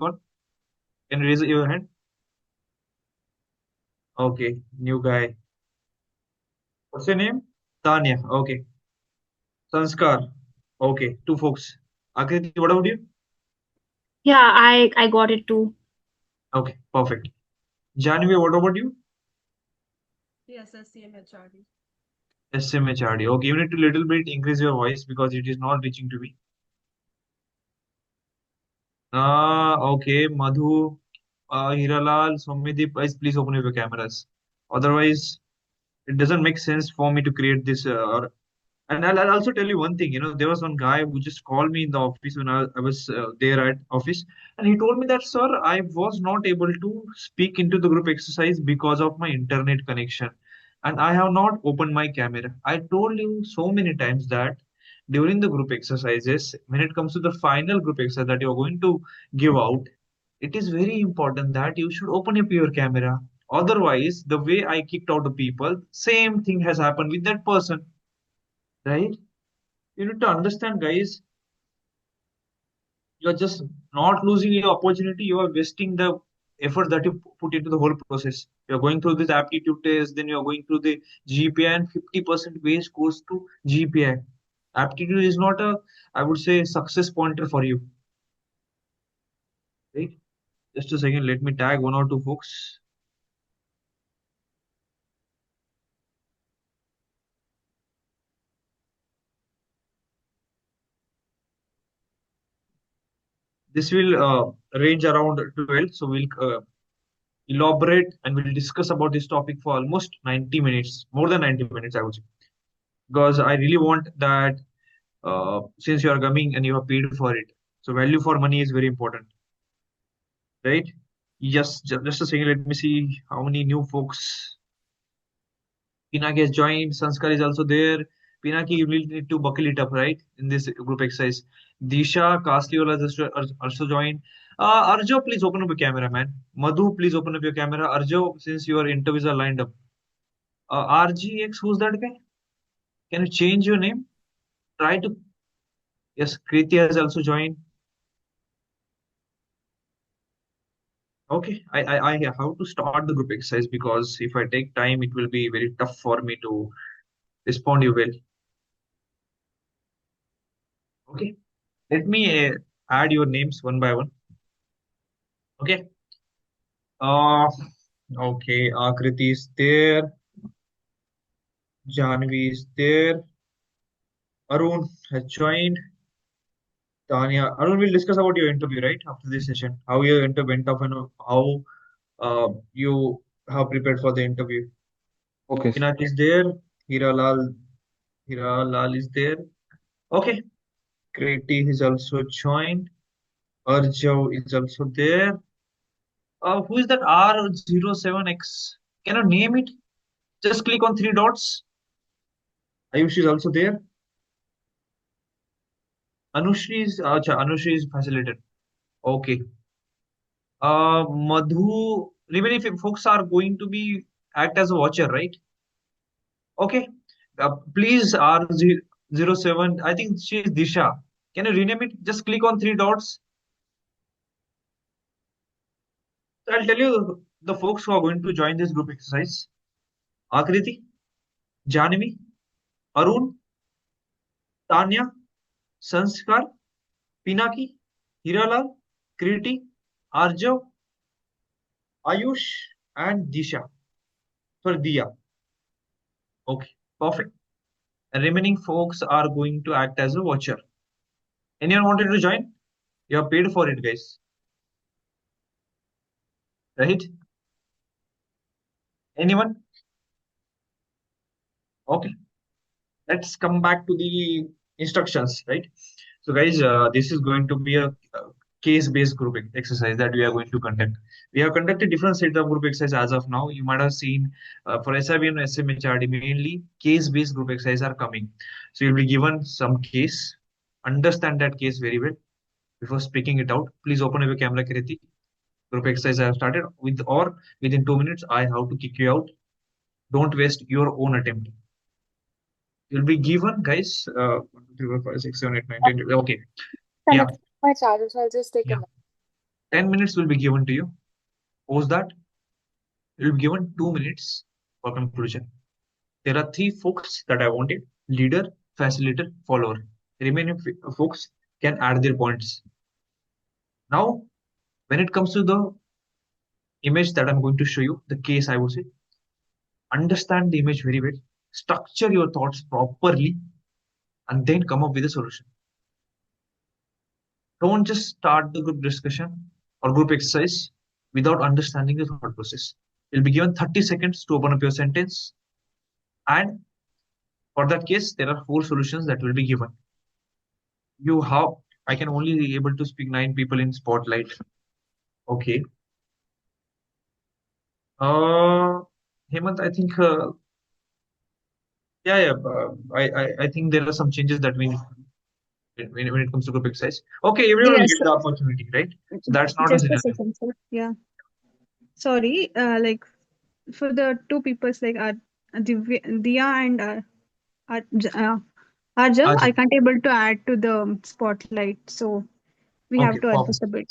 call? Can you raise your hand? Okay, new guy. What's your name? Tanya. Okay. Sanskar. Okay, two folks. Akriti, what about you? Yeah, I got it too. Okay, perfect. Janvi, what about you? Yes, SCMHRD. SMHRD. Okay, you need to little bit increase your voice because it is not reaching to me. Okay, Madhu, Hiralal, Soumyadeep, guys, please open up your cameras. Otherwise, it doesn't make sense for me to create this. And I'll also tell you one thing. There was one guy who just called me in the office when I was there at office, and he told me that, sir, I was not able to speak into the group exercise because of my internet connection, and I have not opened my camera. I told you so many times that during the group exercises, when it comes to the final group exercise that you're going to give out, it is very important that you should open up your camera. Otherwise, the way I kicked out the people, same thing has happened with that person, right? You need to understand, guys, you're just not losing your opportunity, you are wasting the effort that you put into the whole process. You're going through this aptitude test, then you're going through the GPA, and 50% waste goes to GPA. Aptitude is not a, I would say, success pointer for you, right? Just a second, let me tag one or two folks. This will range around 12, so we'll elaborate and we'll discuss about this topic for almost 90 minutes, more than 90 minutes, I would say, because I really want that since you are coming and you have paid for it. So value for money is very important, right? Yes, just a second. Let me see how many new folks. Pinaki has joined. Sanskar is also there. Pinaki, you will need to buckle it up, right? In this group exercise. Disha, Kasliwala has also joined. Arjo, please open up your camera, man. Madhu, please open up your camera. Arjo, since your interviews are lined up. RGX, who's that guy? Can you change your name? Try to. Yes, Kriti has also joined. Okay, I have to start the group exercise because if I take time, it will be very tough for me to respond you well. Okay, let me add your names one by one. Okay. Uh, okay. Akriti is there. Janvi is there. Arun has joined. Tanya. Arun will discuss about your interview, right? After this session, how your interview went off and how you have prepared for the interview. Okay. Pinak is there. Hira Lal is there. Okay. Kriti is also joined. Arjav is also there. Who is that R07X? Can you name it? Just click on three dots. Ayush is also there. Anushri is facilitated. Okay. Madhu, even if folks are going to be act as a watcher, right? Okay. Please R07. I think she is Disha. Can you rename it? Just click on three dots. So I'll tell you the folks who are going to join this group exercise. Akriti, Janvi, Arun, Tanya, Sanskar, Pinaki, Hiralal, Kriti, Arjav, Ayush, and Disha. For Diya. Okay, perfect. And remaining folks are going to act as a watcher. Anyone wanted to join? You have paid for it, guys. Right? Anyone? Okay. Let's come back to the instructions, right? So, guys, this is going to be a case-based group exercise that we are going to conduct. We have conducted different set of group exercise as of now. You might have seen for SIBM and SMHRD, mainly case-based group exercise are coming. So you'll be given some case, understand that case very well before speaking it out. Please open up your camera, Kiriti. Group exercise I have started with, or within 2 minutes, I have to kick you out. Don't waste your own attempt. You'll be given, guys. 1, 2, 3, 4, 5, 6, 7, 8, 9, 10. Okay. Yeah. Connect my charger, so I'll just take a Yeah. minute. 10 minutes will be given to you. Post that, you will be given 2 minutes for conclusion. There are three folks that I wanted: leader, facilitator, follower. Remaining folks can add their points. Now, when it comes to the image that I'm going to show you, the case, I would say, understand the image very well, structure your thoughts properly, and then come up with a solution. Don't just start the group discussion or group exercise without understanding the thought process. You'll be given 30 seconds to open up your sentence, and for that case, there are four solutions that will be given. You have, I can only be able to speak 9 people in spotlight. Okay. Hemant, I think, I think there are some changes that we need to do when it comes to group exercise. Okay, everyone will Yes, get the opportunity, right? So that's not a just a scenario. second, sir. Yeah. Sorry, like for the two peoples like Dia and Arjam, I Ajit. can't able to add to the spotlight, so we have Okay, to perfect. adjust a bit.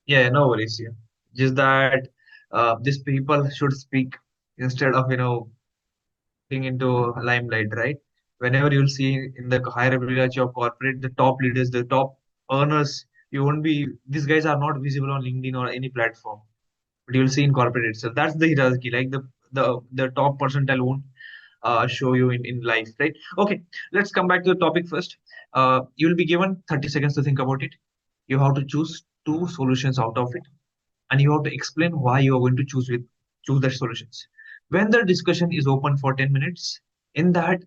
Yeah, no worries. Yeah. Just that these people should speak instead of, being into limelight, right? Whenever you'll see in the higher hierarchy of corporate, the top leaders, the top earners, you won't be, these guys are not visible on LinkedIn or any platform, but you'll see in corporate itself. That's the hierarchy. Like the top percentile won't show you in life, right? Okay, let's come back to the topic first. You'll be given 30 seconds to think about it. You have to choose two solutions out of it, and you have to explain why you are going to choose that solutions. When the discussion is open for 10 minutes, in that,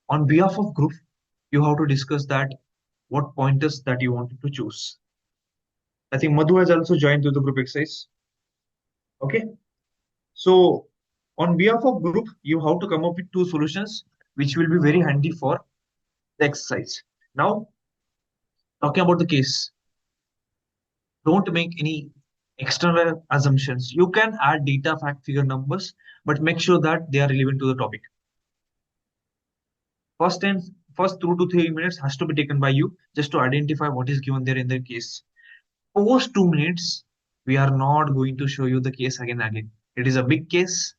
on behalf of group, you have to discuss that what pointers that you wanted to choose. I think Madhu has also joined to the group exercise. Okay, so on behalf of group, you have to come up with two solutions which will be very handy for the exercise. Now, talking about the case, don't make any external assumptions. You can add data, fact, figure, numbers, but make sure that they are relevant to the topic. First and first 2 to 3 minutes has to be taken by you just to identify what is given there in the case. Post 2 minutes, we are not going to show you the case again and again. It is a big case,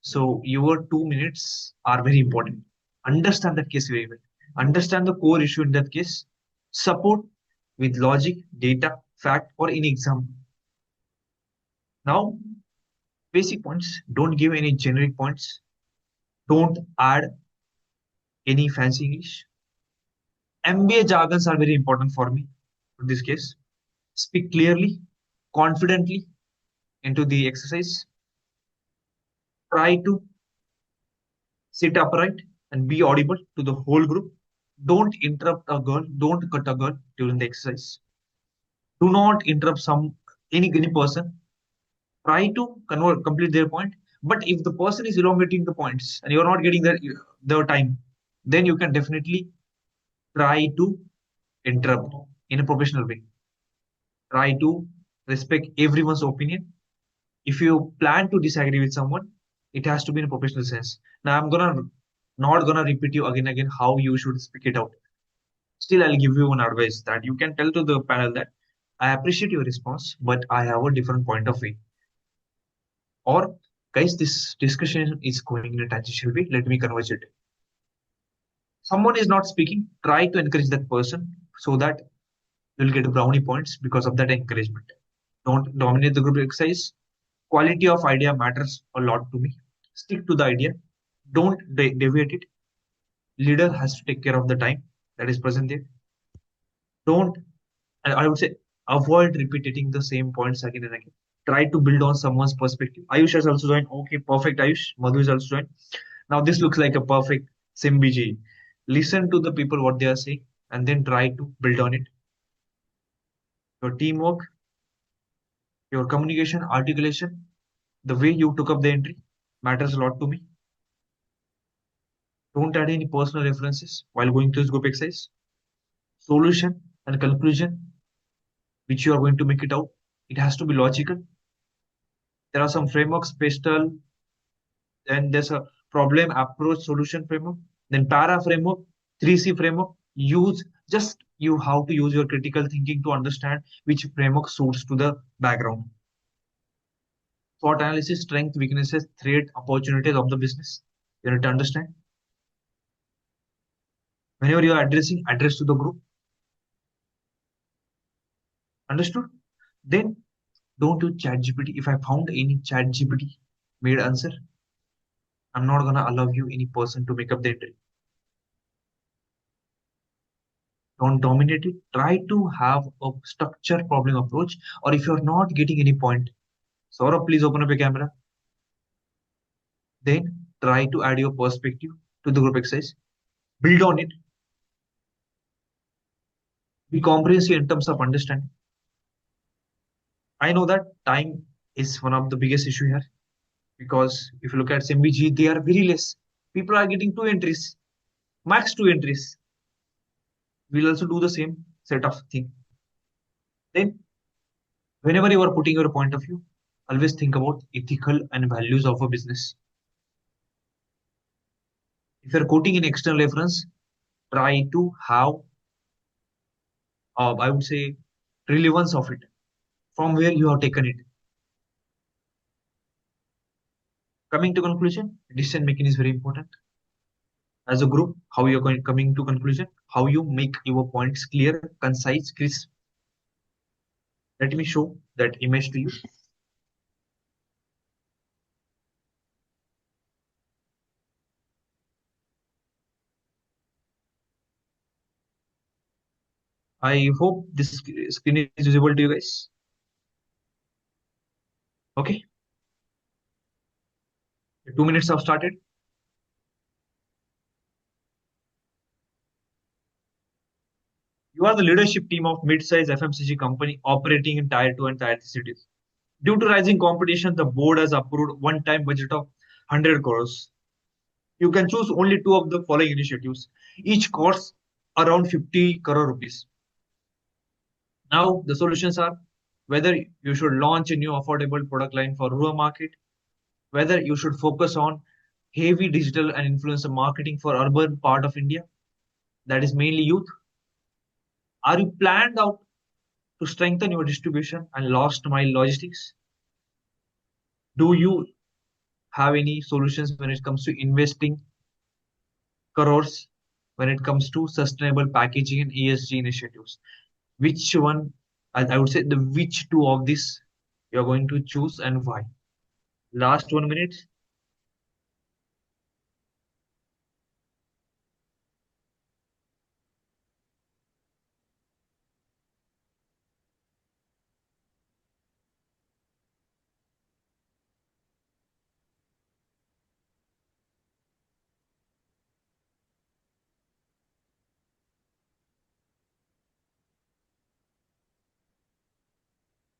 so your 2 minutes are very important. Understand that case very well. Understand the core issue in that case. Support with logic, data, fact, or any example. Now, basic points. Don't give any generic points. Don't add any fancy English. MBA jargons are very important for me in this case. Speak clearly, confidently into the exercise. Try to sit upright and be audible to the whole group. Don't interrupt a girl. Don't cut a girl during the exercise. Do not interrupt any person. Try to complete their point. But if the person is elongating the points and you're not getting their time, then you can definitely try to interrupt in a professional way. Try to respect everyone's opinion. If you plan to disagree with someone, it has to be in a professional sense. Now I'm gonna not gonna repeat you again how you should speak it out. Still, I'll give you one advice that you can tell to the panel that I appreciate your response, but I have a different point of view. Or, guys, this discussion is going in a tangential way. Let me converge it. Someone is not speaking, try to encourage that person so that you'll get brownie points because of that encouragement. Don't dominate the group exercise. Quality of idea matters a lot to me. Stick to the idea. Don't deviate it. Leader has to take care of the time that is present there. Don't, I would say, avoid repeating the same points again and again. Try to build on someone's perspective. Ayush has also joined. Okay, perfect, Ayush. Madhu is also joined. Now this looks like a perfect SIMBG. Listen to the people what they are saying and then try to build on it. Your teamwork, your communication, articulation, the way you took up the entry matters a lot to me. Don't add any personal references while going through this group exercise. Solution and conclusion, which you are going to make it out, it has to be logical. There are some frameworks, Pestal, then there's a problem approach solution framework, then para framework, 3C framework. you have to use your critical thinking to understand which framework suits to the background. SWOT analysis, strength, weaknesses, threat, opportunities of the business. You need to understand. Whenever you are addressing, address to the group. Understood? Then don't use ChatGPT. If I found any ChatGPT made answer, I'm not gonna allow you any person to make up the entry. Don't dominate it. Try to have a structured problem approach. Or if you're not getting any point, Saurabh, please open up your camera. Then try to add your perspective to the group exercise. Build on it. Be comprehensive in terms of understanding. I know that time is one of the biggest issue here because if you look at SMBG, they are very less. People are getting 2 entries, max 2 entries. We'll also do the same set of thing. Then, whenever you are putting your point of view, always think about ethical and values of a business. If you're quoting an external reference, try to have, I would say, relevance of it from where you have taken it. Coming to conclusion, decision making is very important. As a group, how you're going coming to conclusion, how you make your points clear, concise, crisp. Let me show that image to you. I hope this screen is visible to you guys. Okay. The 2 minutes have started. You are the leadership team of mid-size FMCG company operating in Tier 2 and Tier 3 cities. Due to rising competition, the board has approved one-time budget of 100 crores. You can choose only two of the following initiatives. Each costs around 50 crore rupees. Now, the solutions are whether you should launch a new affordable product line for rural market, whether you should focus on heavy digital and influencer marketing for urban part of India, that is mainly youth. Are you planned out to strengthen your distribution and last mile logistics? Do you have any solutions when it comes to investing crores when it comes to sustainable packaging and ESG initiatives? Which one, I would say, the which two of these you're going to choose and why? Last 1 minute.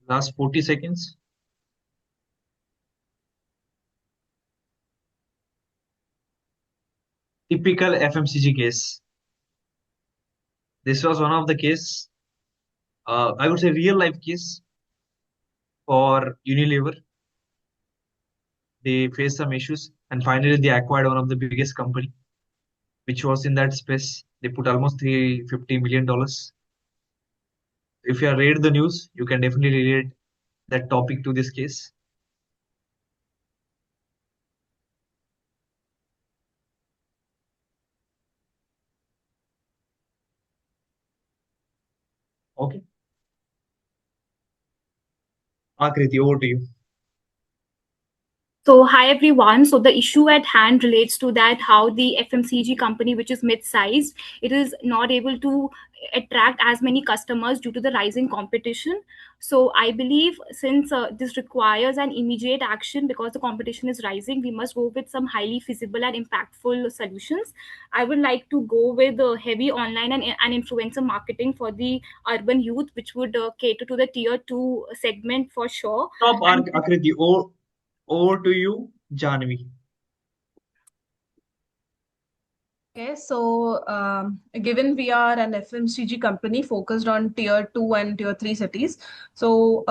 Last 40 seconds. Typical FMCG case. This was one of the case, I would say real life case for Unilever. They faced some issues and finally they acquired one of the biggest company, which was in that space. They put almost $350 million. If you have read the news, you can definitely relate that topic to this case. Okay. Akriti, over to you. So, hi everyone. So, the issue at hand relates to that how the FMCG company, which is mid-sized, it is not able to attract as many customers due to the rising competition. So, I believe since this requires an immediate action because the competition is rising, we must go with some highly feasible and impactful solutions. I would like to go with heavy online and influencer marketing for the urban youth, which would cater to the tier 2 segment for sure. Stop, And Akriti. Over to you, Janvi. Okay, so given we are an FMCG company focused on tier 2 and tier 3 cities, so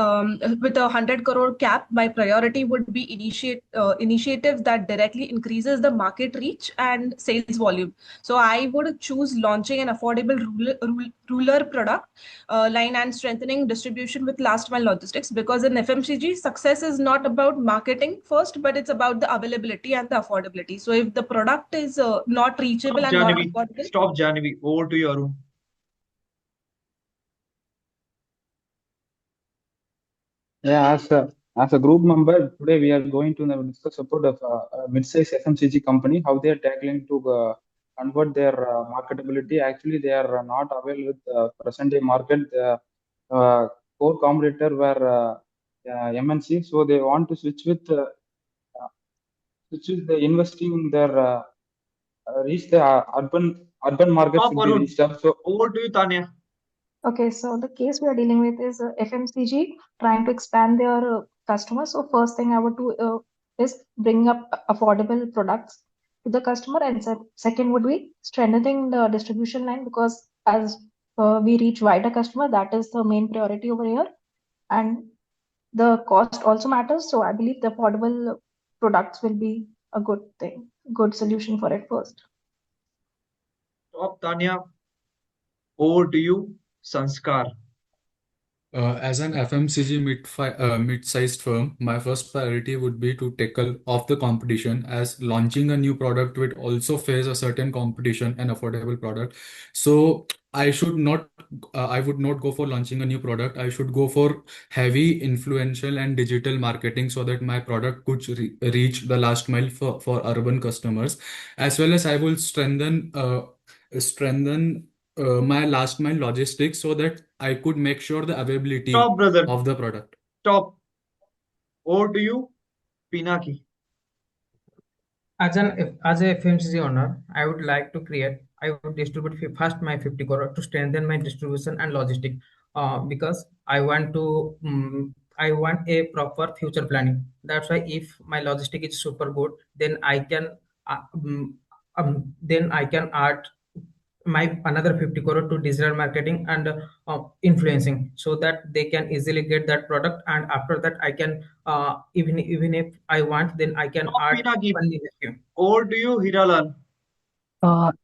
with a 100 crore cap, my priority would be initiatives that directly increases the market reach and sales volume. So I would choose launching an affordable rural product line and strengthening distribution with last mile logistics, because in FMCG, success is not about marketing first, but it's about the availability and the affordability. So if the product is not reachable Stop, and not Jahnavi. affordable. Stop, Jahnavi. Over to you, Arun. Yeah, as a group member, today we are going to discuss about a mid-size FMCG company, how they are tackling to convert their marketability. Actually, they are not available with present-day market. The core competitor were MNC, so they want to switch with the investing in their reach the urban market Stop, should be Arun. reached up. So Over to you, Tanya. Okay, so the case we are dealing with is FMCG trying to expand their customers. So first thing I would do is bring up affordable products to the customer, and second would be strengthening the distribution line, because as we reach wider customer, that is the main priority over here, and the cost also matters. So I believe the affordable products will be a good thing, good solution for it first. Stop, Tanya. Over to you, Sanskar. As an FMCG mid-sized firm, my first priority would be to tackle off the competition, as launching a new product would also face a certain competition and affordable product. So I would not go for launching a new product. I should go for heavy influential and digital marketing so that my product could reach the last mile for urban customers, as well as I will strengthen my last mile logistics so that I could make sure the availability Stop, brother. of the product. Stop. Over to you, Pinaki. As a FMCG owner, I would distribute first my 50 crore to strengthen my distribution and logistic, because I want a proper future planning. That's why if my logistic is super good, then uh, um, then I can add my another 50 crore to digital marketing and influencing, so that they can easily get that product, and after that I can even if I want, then I can Stop, add Pinaki. only vacuum. Over to you, Hiralal.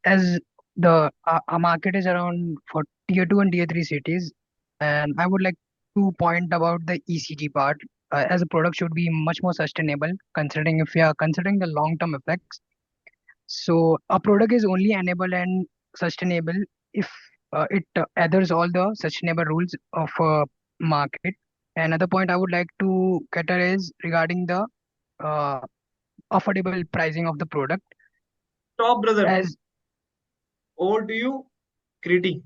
As the our market is around for tier 2 and tier 3 cities, and I would like to point about the ECG part, as a product should be much more sustainable, considering if we are considering the long term effects. So a product is only enable and sustainable if it adheres all the sustainable rules of market. Another point I would like to cater is regarding the uh, affordable pricing of the product. Stop, brother. As Over to you, Kriti.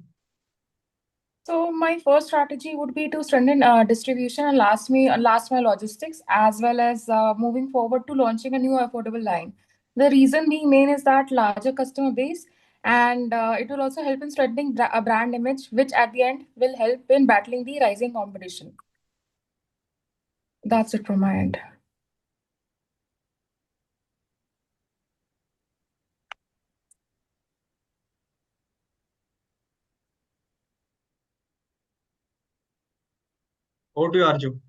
So my first strategy would be to strengthen distribution and last mile logistics, as well as moving forward to launching a new affordable line. The reason being main is that larger customer base, and it will also help in strengthening a brand image, which at the end will help in battling the rising competition. That's it from my end. Over to you, Arju.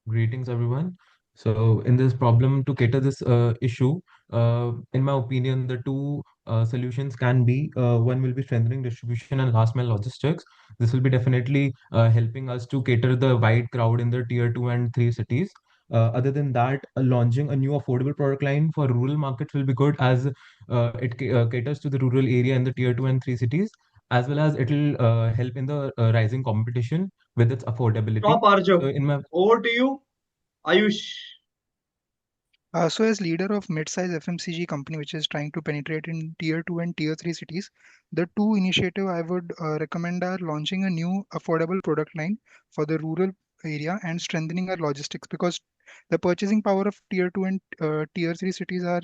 Greetings, everyone. So, in this problem to cater this issue, in my opinion, the two solutions can be one will be strengthening distribution and last mile logistics. This will be definitely helping us to cater the wide crowd in the tier 2 and 3 cities. Other than that, launching a new affordable product line for rural markets will be good, as it caters to the rural area in the tier 2 and 3 cities, as well as it will help in the rising competition with its affordability. Stop, Arju. So, in my Over to you, Ayush. So as leader of mid-size FMCG company which is trying to penetrate in tier 2 and tier 3 cities, the two initiative I would recommend are launching a new affordable product line for the rural area and strengthening our logistics, because the purchasing power of tier 2 and tier 3 cities are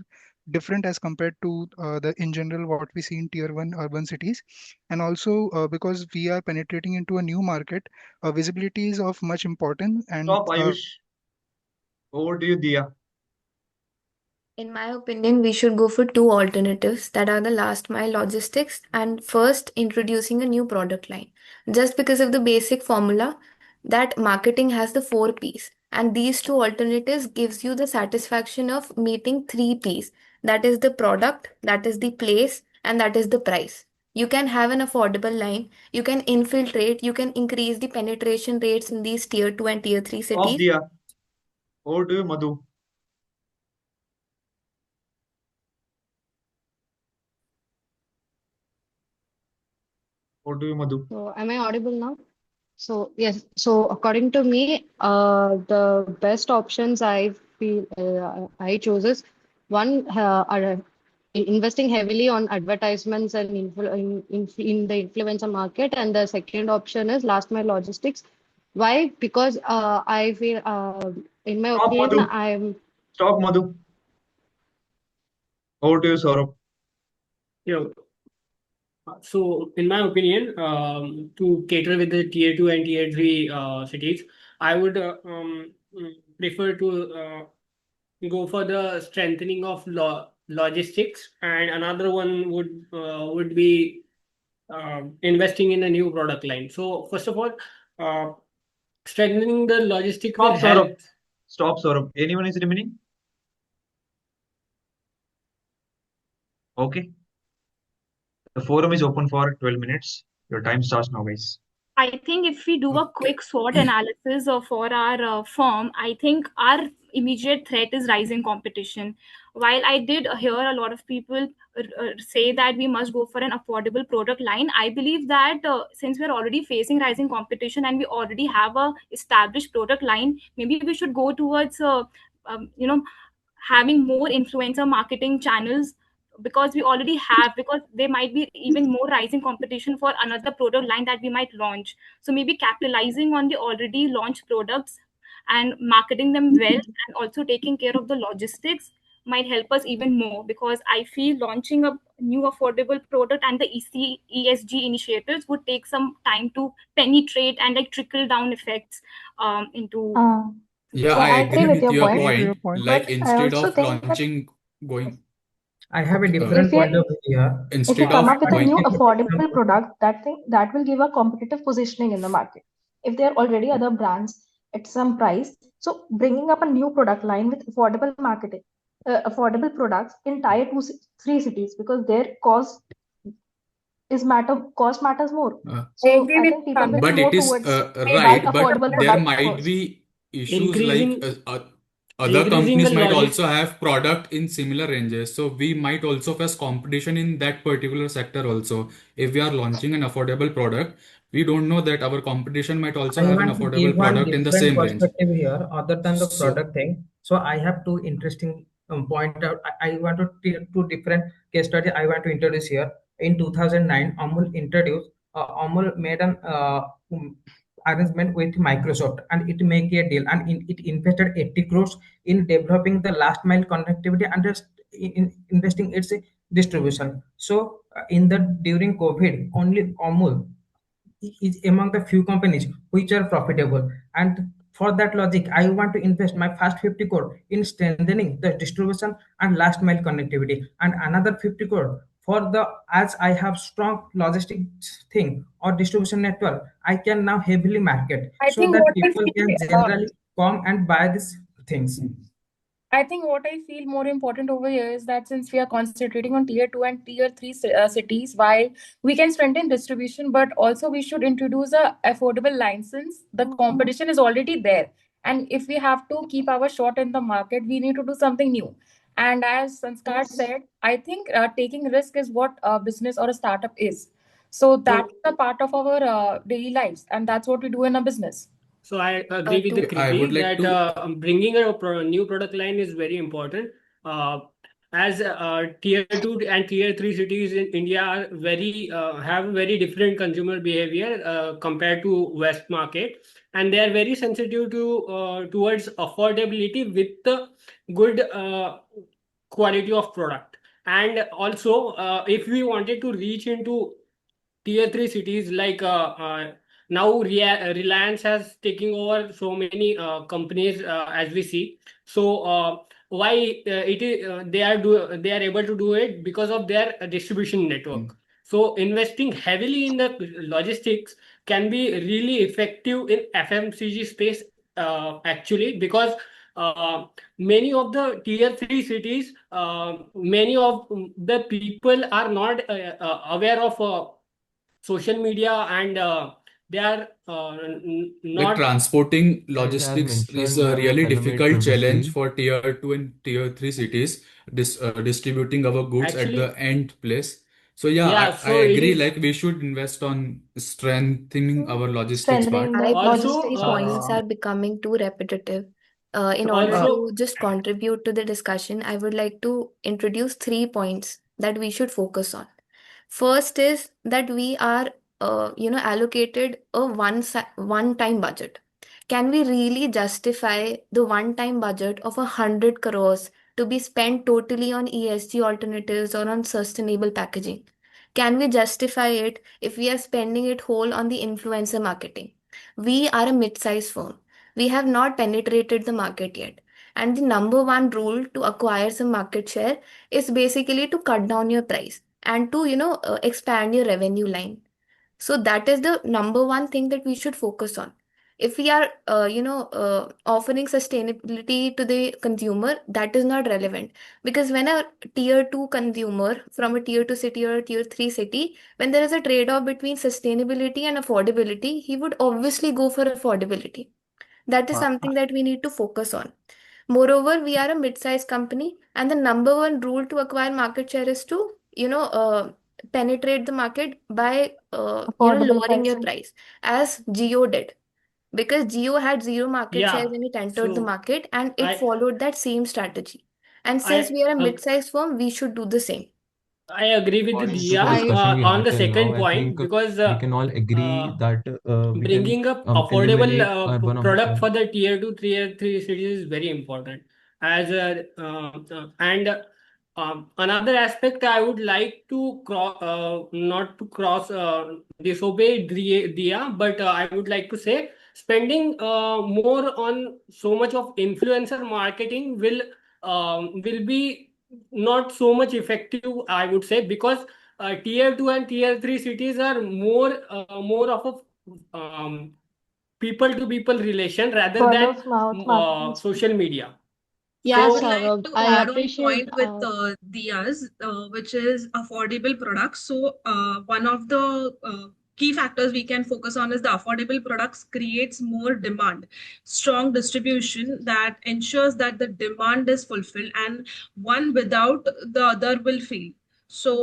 different as compared to the in general what we see in tier 1 urban cities. And also because we are penetrating into a new market, visibility is of much importance. And Stop, Ayush. Over to you, Dia. In my opinion, we should go for two alternatives that are the last mile logistics and first introducing a new product line. Just because of the basic formula that marketing has the four P's. And these two alternatives gives you the satisfaction of meeting three P's. That is the product, that is the place, and that is the price. You can have an affordable line, you can infiltrate, you can increase the penetration rates in these tier 2 and tier 3 Stop, cities. Dia. Over to you, Madhu. Over to you, Madhu. So, am I audible now? So, yes. So, according to me, the best options I feel I chose is one, investing heavily on advertisements and in the influencer market, and the second option is last mile logistics. Why? Because I feel, in my Stop, opinion, Madhu. Stop, Madhu. Over to you, Saurabh. Yeah. So, in my opinion, to cater with the tier 2 and tier 3 cities, I would prefer to go for the strengthening of logistics, and another one would be investing in a new product line. So, first of all, uh, strengthening the logistic will Stop, Saurabh. help. Stop, Saurabh. Anyone is remaining? Okay. The forum is open for 12 minutes. Your time starts now, guys. I think if we do a quick SWOT analysis for our firm, I think our immediate threat is rising competition. While I did hear a lot of people say that we must go for an affordable product line, I believe that since we're already facing rising competition and we already have a established product line, maybe we should go towards you know having more influencer marketing channels, because we already have, because there might be even more rising competition for another product line that we might launch. So maybe capitalizing on the already launched products and marketing them well, and also taking care of the logistics might help us even more, because I feel launching a new affordable product and the ESG initiatives would take some time to penetrate and like trickle down effects into. Yeah, So I I agree agree with with your your point, point. Like but I instead also of think that launching, going, I have a okay, different if we point of view here. if instead you come of up with a I going, new take an affordable example. product, that will give a competitive positioning in the market. If there are already other brands at some price, so bringing up a new product line with affordable marketing, affordable products in tier 2, 3 cities, because their cost matters more. uh, So agree I with think people will be but Samir. more it is towards buy right. But affordable there product might first. be issues like Increasing other increasing the companies might logic also have product in similar ranges. So we might also face competition in that particular sector also. If we are launching an affordable product, we don't know that our competition might also I have an want to give affordable one product in the different same range. perspective here, other than the So product thing. So I have two interesting point out. I want to two different case study. I want to introduce here. In 2009, Amul made an arrangement with Microsoft, and it make a deal, and it invested 80 crores in developing the last mile connectivity and just investing its distribution. So in the during COVID, only Amul is among the few companies which are profitable, and for that logic I want to invest my first 50 crore in strengthening the distribution and last mile connectivity, and another 50 crore for the, as I have strong logistics thing or distribution network, I can now heavily market I so think that what I people can feel generally come and buy these things. I think what I feel more important over here is that since we are concentrating on tier 2 and tier 3 cities, while we can strengthen distribution, but also we should introduce a affordable license. The competition is already there. And if we have to keep our shot in the market, we need to do something new. And as Sanskar said, I think taking risk is what a business or a startup is. So that's a part of our daily lives. And that's what we do in a business. So I agree with the To I would Kriti like that to bringing a new product line is very important. As tier 2 and tier 3 cities in India are very have very different consumer behavior compared to West market, and they are very sensitive to towards affordability with the good quality of product. And also, if we wanted to reach into tier 3 cities like now Reliance has taken over so many companies as we see. So why they are able to do it because of their distribution network. So investing heavily in the logistics can be really effective in FMCG space actually, because uh, many of the tier 3 cities, many of the people are not aware of social media, and they are Like not. transporting As logistics is mentioned a by my really fellow mate difficult challenge previously, for tier 2 and tier 3 cities, distributing our goods at the Actually, end place. So yeah, yeah, I so it agree, is like we should invest on strengthening our logistics Strengthening part. the also these points are becoming too repetitive. In order Uh, also to just contribute to the discussion, I would like to introduce 3 points that we should focus on. First is that we are, allocated a one-time budget. Can we really justify the one-time budget of 100 crores to be spent totally on ESG alternatives or on sustainable packaging? Can we justify it if we are spending it whole on the influencer marketing? We are a mid-sized firm. We have not penetrated the market yet. And the number one rule to acquire some market share is basically to cut down your price and to expand your revenue line. So that is the number one thing that we should focus on. If we are offering sustainability to the consumer, that is not relevant, because when a tier 2 consumer from a tier 2 city or a tier 3 city, when there is a trade off between sustainability and affordability, he would obviously go for affordability. That is Uh, something that we need to focus on. Moreover, we are a mid-sized company, and the number one rule to acquire market share is to, penetrate the market by, Affordable lowering your pricing. price, as Geo did. Because Geo had zero market share yeah, when it entered the so market, and it I followed that same strategy. And since I we are a ag- mid-sized firm, we should do the same. I agree with according to Dia the I discussion we on had the till now, second I point, think because we can all agree uh, that we can bringing up affordable eliminate one of product for the tier 2 tier 3 cities is very important. As and another aspect I would like to cross, not to cross disobey Dia, but I would like to say spending more on so much of influencer marketing will be not so much effective, I would say, because tier 2 and tier 3 cities are more of a people to people relation rather Word than of mouth marketing. social media. I Yeah, would So like Saurabh, to I add on appreciate. point with Dia's, which is affordable products. So one of the key factors we can focus on is the affordable products creates more demand, strong distribution that ensures that the demand is fulfilled, and one without the other will fail. So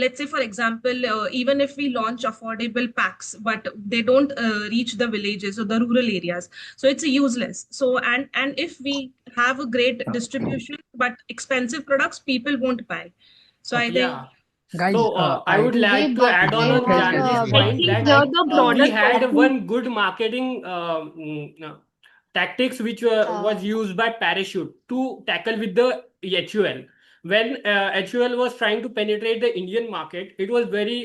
let's say, for example, even if we launch affordable packs, but they don't reach the villages or the rural areas, so it's useless. So and if we have a great distribution but expensive products, people won't buy. So I think yeah. guys, So I I would agree, like to but add I on yes, have yes, Janvi's a I point think that here the we broader had question. one good marketing tactics which was used by Parachute to tackle with the HUL. When HUL was trying to penetrate the Indian market, it was very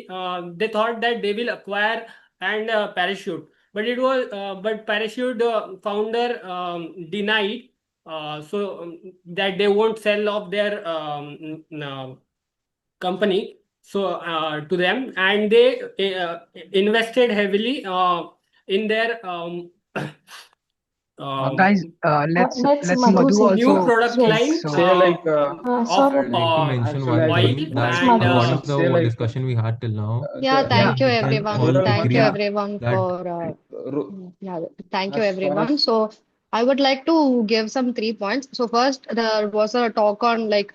they thought that they will acquire and Parachute, but Parachute founder denied, that they won't sell off their company to them, and they invested heavily in their guys, um, Let's let's Madhu Madhu say. new also product speak. Yes. line So say like of I'd Saurabh. like to mention actually one I oil would thing like that Let's and Madhu according say. to the say whole like discussion we had till now, Yeah, yeah, thank you we can everyone. all rural Thank you agree market everyone that for yeah, thank you as far everyone. as So I would like to give some 3 points. So first, there was a talk on like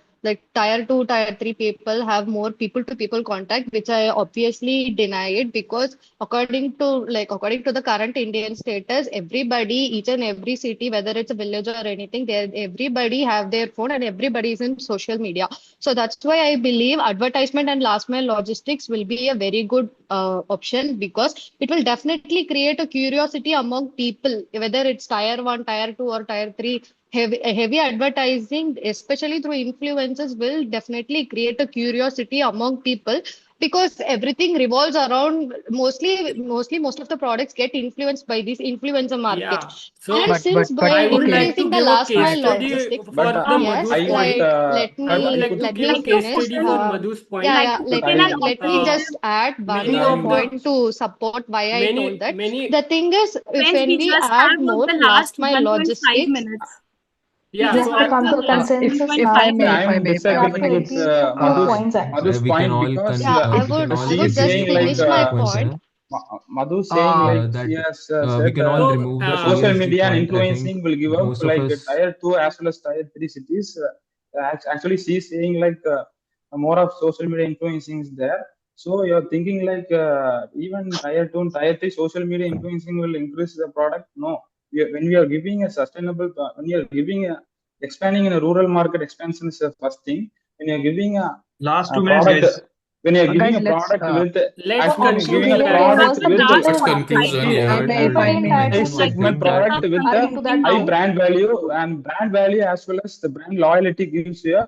tier 2, tier 3 people have more people to people contact, which I obviously deny it, because according to the current Indian status, everybody, each and every city, whether it's a village or anything, they everybody have their phone and everybody is in social media. So that's why I believe advertisement and last mile logistics will be a very good option, because it will definitely create a curiosity among people, whether it's tier 1, tier 2, or tier 3 heavy advertising, especially through influencers, will definitely create a curiosity among people because everything revolves around most of the products get influenced by this influencer market. Yeah. And So since by I would Okay. like to increasing the give a last case mile study logistics, for the Madhu's I want point. I would like to let give a me case finish. study for Madhu's point. but Let me just add one Many more of the point to support why I told that. many The thing is, if Friends, when we we just add have more the last last mile 1.5 logistics, minutes. We yeah. just So To have come to a the consensus If now, I 1.5 may, minutes. if I I'm may, if I we may, have to disagreeing with agree for Madhu's 2 points Madhu's We can point all because yeah, we can all she I would is just agree saying to like finish one my point point. here. Madhu's saying like That she has we said can all so remove the the social ESG media and point. I think influencing will give up most of like us, tier 2 as well as tier 3 cities. Actually, she's saying like more of social media influencing is there. So you're thinking like even tier 2 and tier 3 social media influencing will increase the product? No. When we are giving a sustainable, when you are giving a expanding in a rural market, expansion is the first thing. When you're giving Last a 2 minutes, product, guys. when you're giving guys, a let's product with let's actually when you're option giving a conclude, A guys. was product the with last towards 1 conclusion see, if I here, may, I if would I like didn't to may. add high to mention one like segment thing that product with a to that high now. brand value, and brand value as well as the brand loyalty gives you a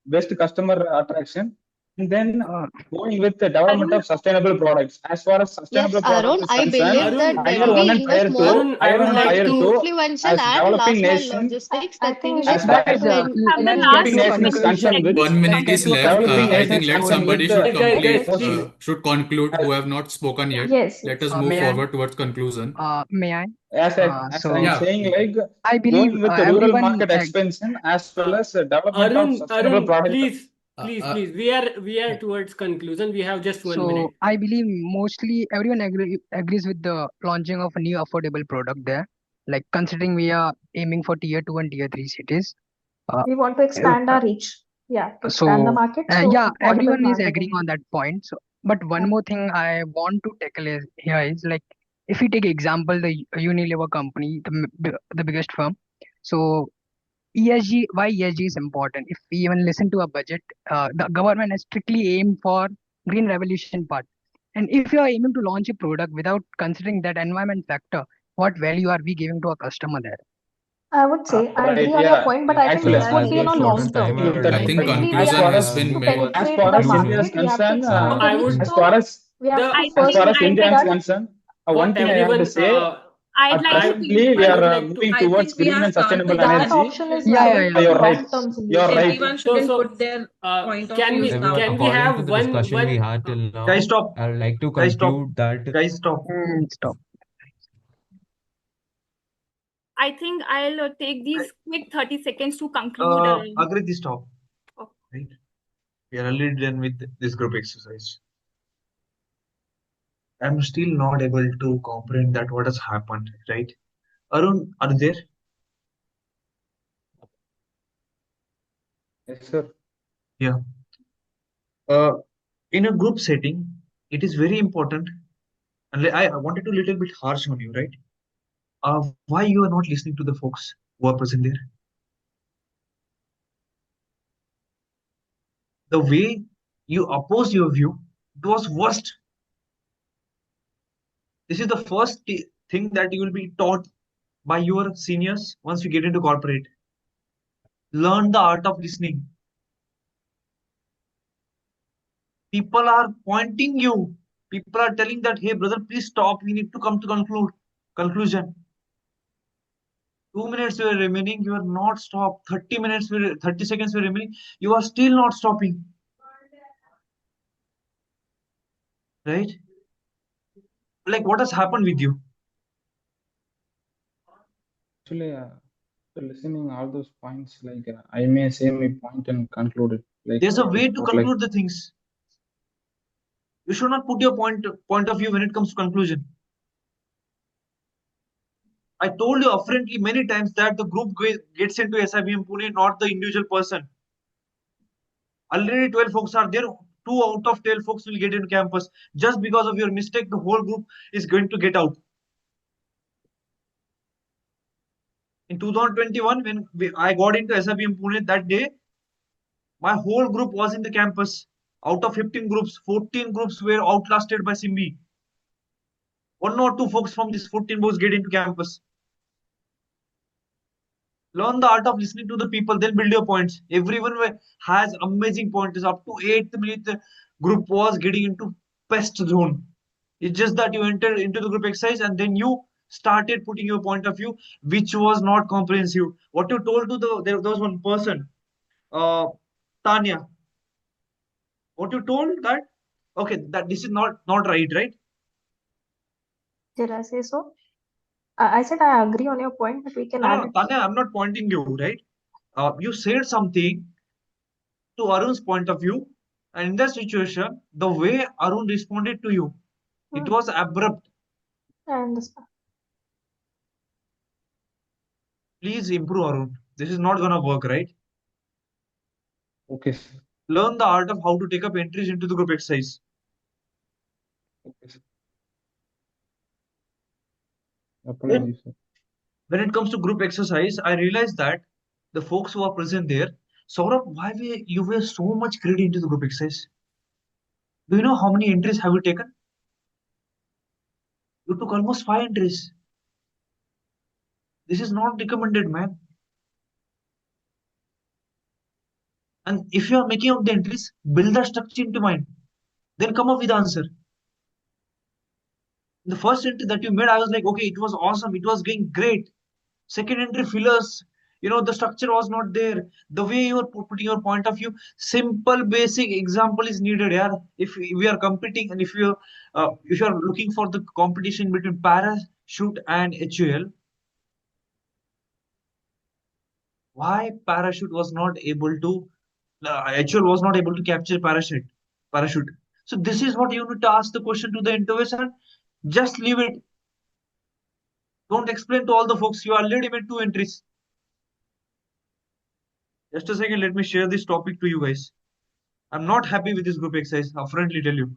best customer attraction. And then Uh, going with the development Arun, of sustainable products. As far as Yes, sustainable product Arun, is I concerned, believe Arun, that tier when one we and invest tier more two, Arun, I tier would one and on like tier to. two, influential as and developing last mile nation, logistics, the I thing think is as guys, that Shortlisted when have the let's get last developing to a nation 2 is minutes. concerned conclusion. with 1 minute Let's is get to a left. developing conclusion. I nation think is let concerned somebody with should Guys, complete, most please. should conclude who have not spoken yet. yes, Let yes. us move May I? forward towards conclusion. May I? as I'm So Yeah, saying you can. like I believe going with the rural everyone market expansion as well Uh, as development of sustainable Arun, product. please, Uh, please, uh, please. We are yeah. towards conclusion. We have just 1 minute. so I believe mostly everyone agrees with the launching of a new affordable product there. Like considering we are aiming for tier two and tier three cities. Uh, We want to expand our reach. Yeah, to expand the so market. So yeah, affordable everyone is agreeing marketing. on that point. So, but one Yeah. more thing I want to tackle here is like if we take example the Unilever company, the biggest firm. So ESG, why ESG is important? If we even listen to a budget, the government has strictly aimed for green revolution part. And if you are aiming to launch a product without considering that environment factor, what value are we giving to a customer there? I would Uh, say I Right, agree on your yeah. point, but If I think Actually, this would as be we on are a short on long time, term. I with would the like but Currently, to we as are far uh, as to move towards penetrate the India conclusion. is market. We have to concerned, So expand the I reach. would as So far as we have the to I as first think far as I'd look into India is like that. concerned, for one thing I have to everyone. say, I'd like to take presently we I are would like to. moving I towards think we green have and sustainable started That energy. option is yeah, valid yeah, for yeah. the You're right. long-term You're solution. right. Everyone So shouldn't so put their point of can views we now. Everyone, can we according have to the one discussion we one had till Guys, now, stop. I would like to Guys, stop. conclude that Guys, stop. Stop. I think I'll take these quick 30 seconds to conclude. Agree, stop. Right? We are already done with this group exercise. I'm still not able to comprehend that what has happened, right? Arun, are you there? Yes, sir. Yeah. In a group setting, it is very important. And I wanted to little bit harsh on you, right? Why you are not listening to the folks who are present there? The way you oppose your view, it was worst. This is the first thing that you will be taught by your seniors once you get into corporate. Learn the art of listening. People are pointing you. People are telling that, hey brother, please stop. We need to come to conclusion. 2 minutes were remaining. You are not stopped. 30 seconds were remaining. You are still not stopping. Right? Like what has happened with you? Actually, after listening all those points, like I may say my point and conclude it. Like There's a it is way to not like conclude the things. You should not put your point of view when it comes to conclusion. I told you upfrontly many times that the group gets into SIBM Pune, not the individual person. Already 12 folks are there. 2 out of 12 folks will get into campus. Just because of your mistake, the whole group is going to get out. In 2021, when I got into SIBM Pune that day, my whole group was in the campus. Out of 15 groups, 14 groups were outlasted by Simbi. 1 or 2 folks from these 14 groups get into campus. Learn the art of listening to the people, then build your points. Everyone has amazing pointers. Up to 8th minute, the group was getting into pest zone. It's just that you entered into the group exercise and then you started putting your point of view, which was not comprehensive. What you told to there was one person, uh, Tanya. What you told that, okay, that this is not right, right? Did I say so? I said I agree on your point, but we can No, add no, it. Tanya, I'm not pointing you, right? You said something to Arun's point of view, and in that situation, the way Arun responded to you, it was abrupt. I understand. Please improve, Arun. This is not gonna work, right? Okay, sir. Learn the art of how to take up entries into the group exercise. Okay, sir. Apologies, sir. When it comes to group exercise, I realized that the folks who are present there, Saurabh, you were so much greedy into the group exercise? Do you know how many entries have you taken? You took almost 5 entries. This is not recommended, man. And if you are making up the entries, build the structure into mind. Then come up with the answer. The first entry that you made, I was like, okay, it was awesome. It was going great. Second entry, fillers. The structure was not there. The way you are putting your point of view, simple, basic example is needed. Yeah, if we are competing and if you are looking for the competition between parachute and HUL, why parachute was not able to HUL was not able to capture parachute. So this is what you need to ask the question to the interviewers and just leave it. Don't explain to all the folks. You already made 2 entries. Just a second, let me share this topic to you guys. I'm not happy with this group exercise. I'll frankly tell you.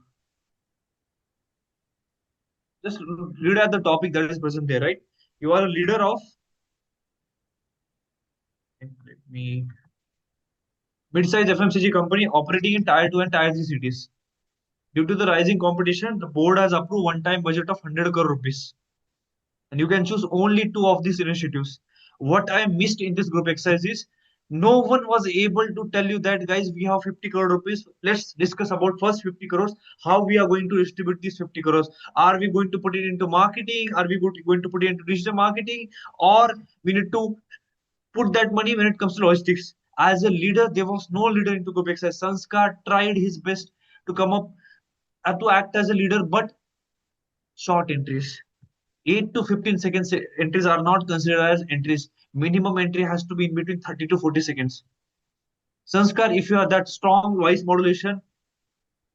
Just read at the topic that is present there, right? You are a leader of, let me, mid-size FMCG company operating in Tier 2 and Tier 3 cities. Due to the rising competition, the board has approved one-time budget of 100 crore rupees. And you can choose only 2 of these initiatives. What I missed in this group exercise is no one was able to tell you that, guys, we have 50 crore rupees. Let's discuss about first 50 crores, how we are going to distribute these 50 crores. Are we going to put it into marketing? Are we going to put it into digital marketing? Or we need to put that money when it comes to logistics? As a leader, there was no leader into group exercise. Sanskar tried his best to come up to act as a leader, but short entries. 8 to 15 seconds entries are not considered as entries. Minimum entry has to be in between 30 to 40 seconds. Sanskar, if you have that strong voice modulation,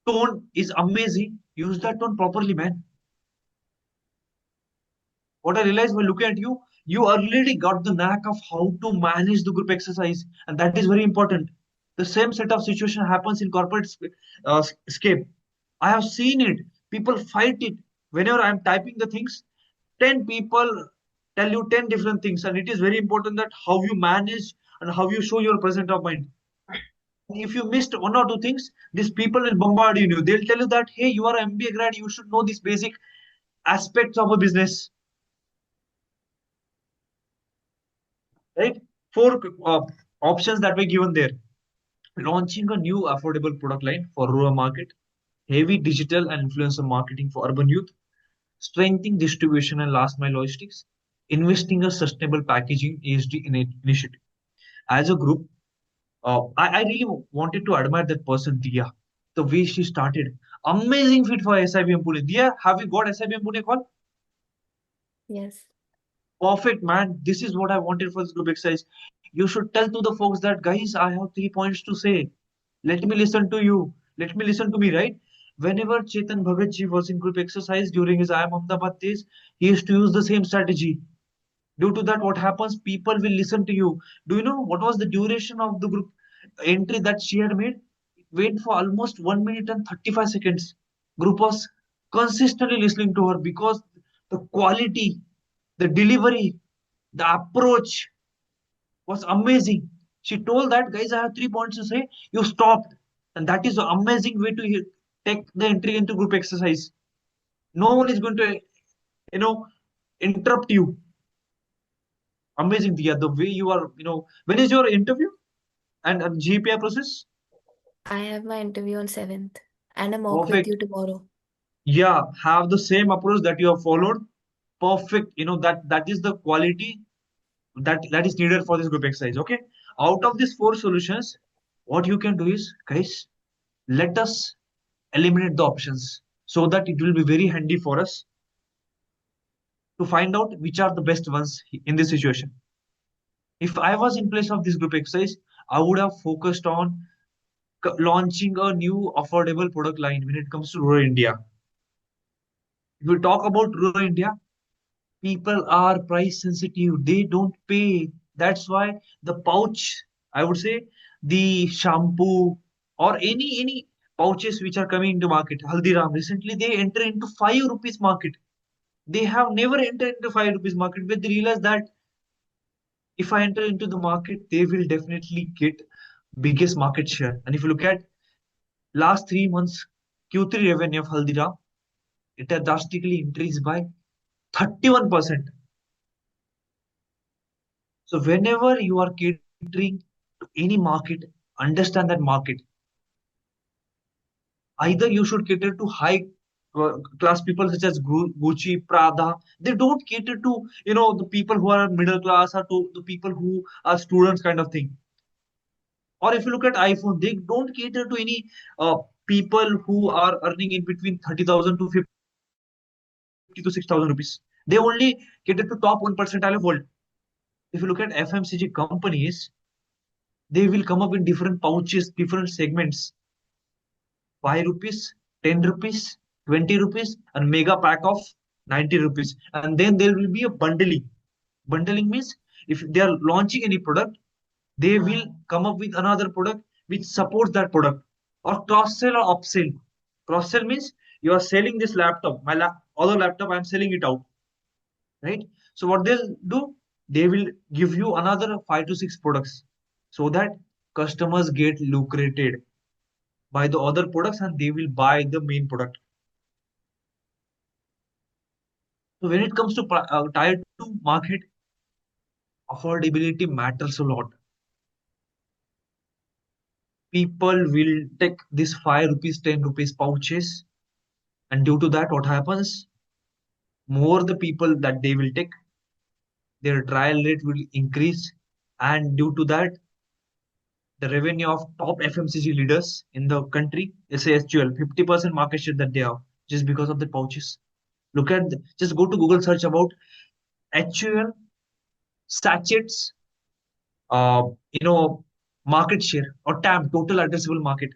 tone is amazing. Use that tone properly, man. What I realized while looking at you, you already got the knack of how to manage the group exercise, and that is very important. The same set of situation happens in corporate scape. I have seen it. People fight it. Whenever I am typing the things, 10 people tell you 10 different things, and it is very important that how you manage and how you show your present of mind. If you missed 1 or 2 things, these people will bombard you. They'll tell you that, hey, you are an MBA grad, you should know these basic aspects of a business, right? 4 options that were given there. Launching a new affordable product line for rural market, heavy digital and influencer marketing for urban youth, strengthening distribution and last mile logistics, investing in sustainable packaging ESG initiative. As a group, I really wanted to admire that person, Dia, the way she started. Amazing fit for SIBM Pune. Dia, have you got SIBM Pune call? Yes. Perfect, man. This is what I wanted for this group exercise. You should tell to the folks that, guys, I have 3 points to say. Let me listen to you. Let me listen to me, right? Whenever Chetan Bhagatji was in group exercise during his I Am Ahmedabad days, he used to use the same strategy. Due to that, what happens? People will listen to you. Do you know what was the duration of the group entry that she had made? It went for almost 1 minute and 35 seconds. Group was consistently listening to her because the quality, the delivery, the approach was amazing. She told that, guys, I have 3 points to say. You stopped. And that is an amazing way to take the entry into group exercise. No one is going to, you know, interrupt you. Amazing, Dia. The way you are, when is your interview and GPI process? I have my interview on 7th and a mock with Perfect. you tomorrow. Yeah, have the same approach that you have followed. Perfect. That is the quality that is needed for this group exercise. Okay. Out of these four solutions, what you can do is, guys, let us eliminate the options so that it will be very handy for us to find out which are the best ones in this situation. If I was in place of this group exercise, I would have focused on launching a new affordable product line when it comes to rural India. If we talk about rural India, people are price sensitive. They don't pay. That's why the pouch, I would say, the shampoo or any pouches which are coming into market. Haldiram recently they enter into 5 rupees market. They have never entered into 5 rupees market, but they realize that if I enter into the market, they will definitely get biggest market share. And if you look at last 3 months Q3 revenue of Haldiram, it has drastically increased by 31%. So whenever you are catering to any market, understand that market. Either you should cater to high class people such as Gucci, Prada. They don't cater to the people who are middle class or to the people who are students kind of thing. Or if you look at iPhone, they don't cater to any people who are earning in between 30,000 to 50 to 6,000 rupees. They only cater to top 1 percentile of world. If you look at FMCG companies, they will come up in different pouches, different segments. 5 rupees, 10 rupees, 20 rupees, and mega pack of 90 rupees. And then there will be a bundling. Bundling means if they are launching any product, they will come up with another product which supports that product. Or cross sell or upsell. Cross sell means you are selling this laptop, other laptop, I'm selling it out. Right? So what they'll do, they will give you another 5 to 6 products so that customers get lucrated by the other products and they will buy the main product. So when it comes to tier 2 market, affordability matters a lot. People will take this 5 rupees, 10 rupees pouches, and due to that, what happens? More the people that they will take, their trial rate will increase, and due to that, the revenue of top FMCG leaders in the country is HUL, 50% market share that they have just because of the pouches. Just go to Google search about HUL sachets, uh, you know, market share or TAM, total addressable market,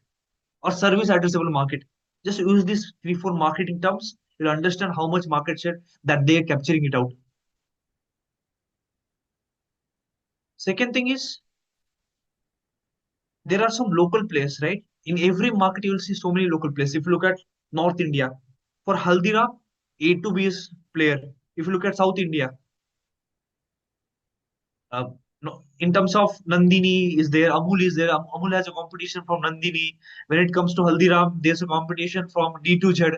or service addressable market. Just use these 3, 4 marketing terms. You'll understand how much market share that they are capturing it out. Second thing is there are some local players, right? In every market, you will see so many local players. If you look at North India, for Haldiram, A2B is player. If you look at South India, uh, no, in terms of Nandini is there, Amul is there. Amul has a competition from Nandini. When it comes to Haldiram, there's a competition from D2Z,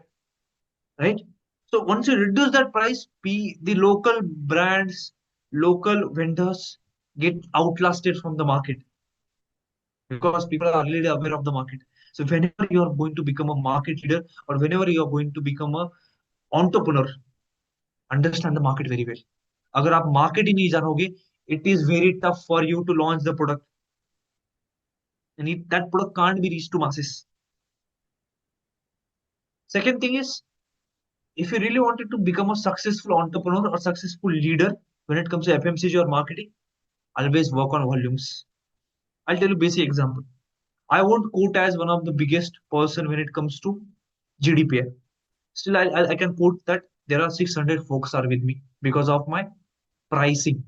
right? So once you reduce that price, the local brands, local vendors get outlasted from the market because people are already aware of the market. So whenever you are going to become a market leader or whenever you are going to become a entrepreneur, understand the market very well. अगर आप market ही नहीं जानोगे, it is very tough for you to launch the product, and that product can't be reached to masses. Second thing is, if you really wanted to become a successful entrepreneur or successful leader when it comes to FMCG or marketing, always work on volumes. I'll tell you basic example. I won't quote as one of the biggest person when it comes to GDPR. Still, I can quote that there are 600 folks are with me because of my pricing.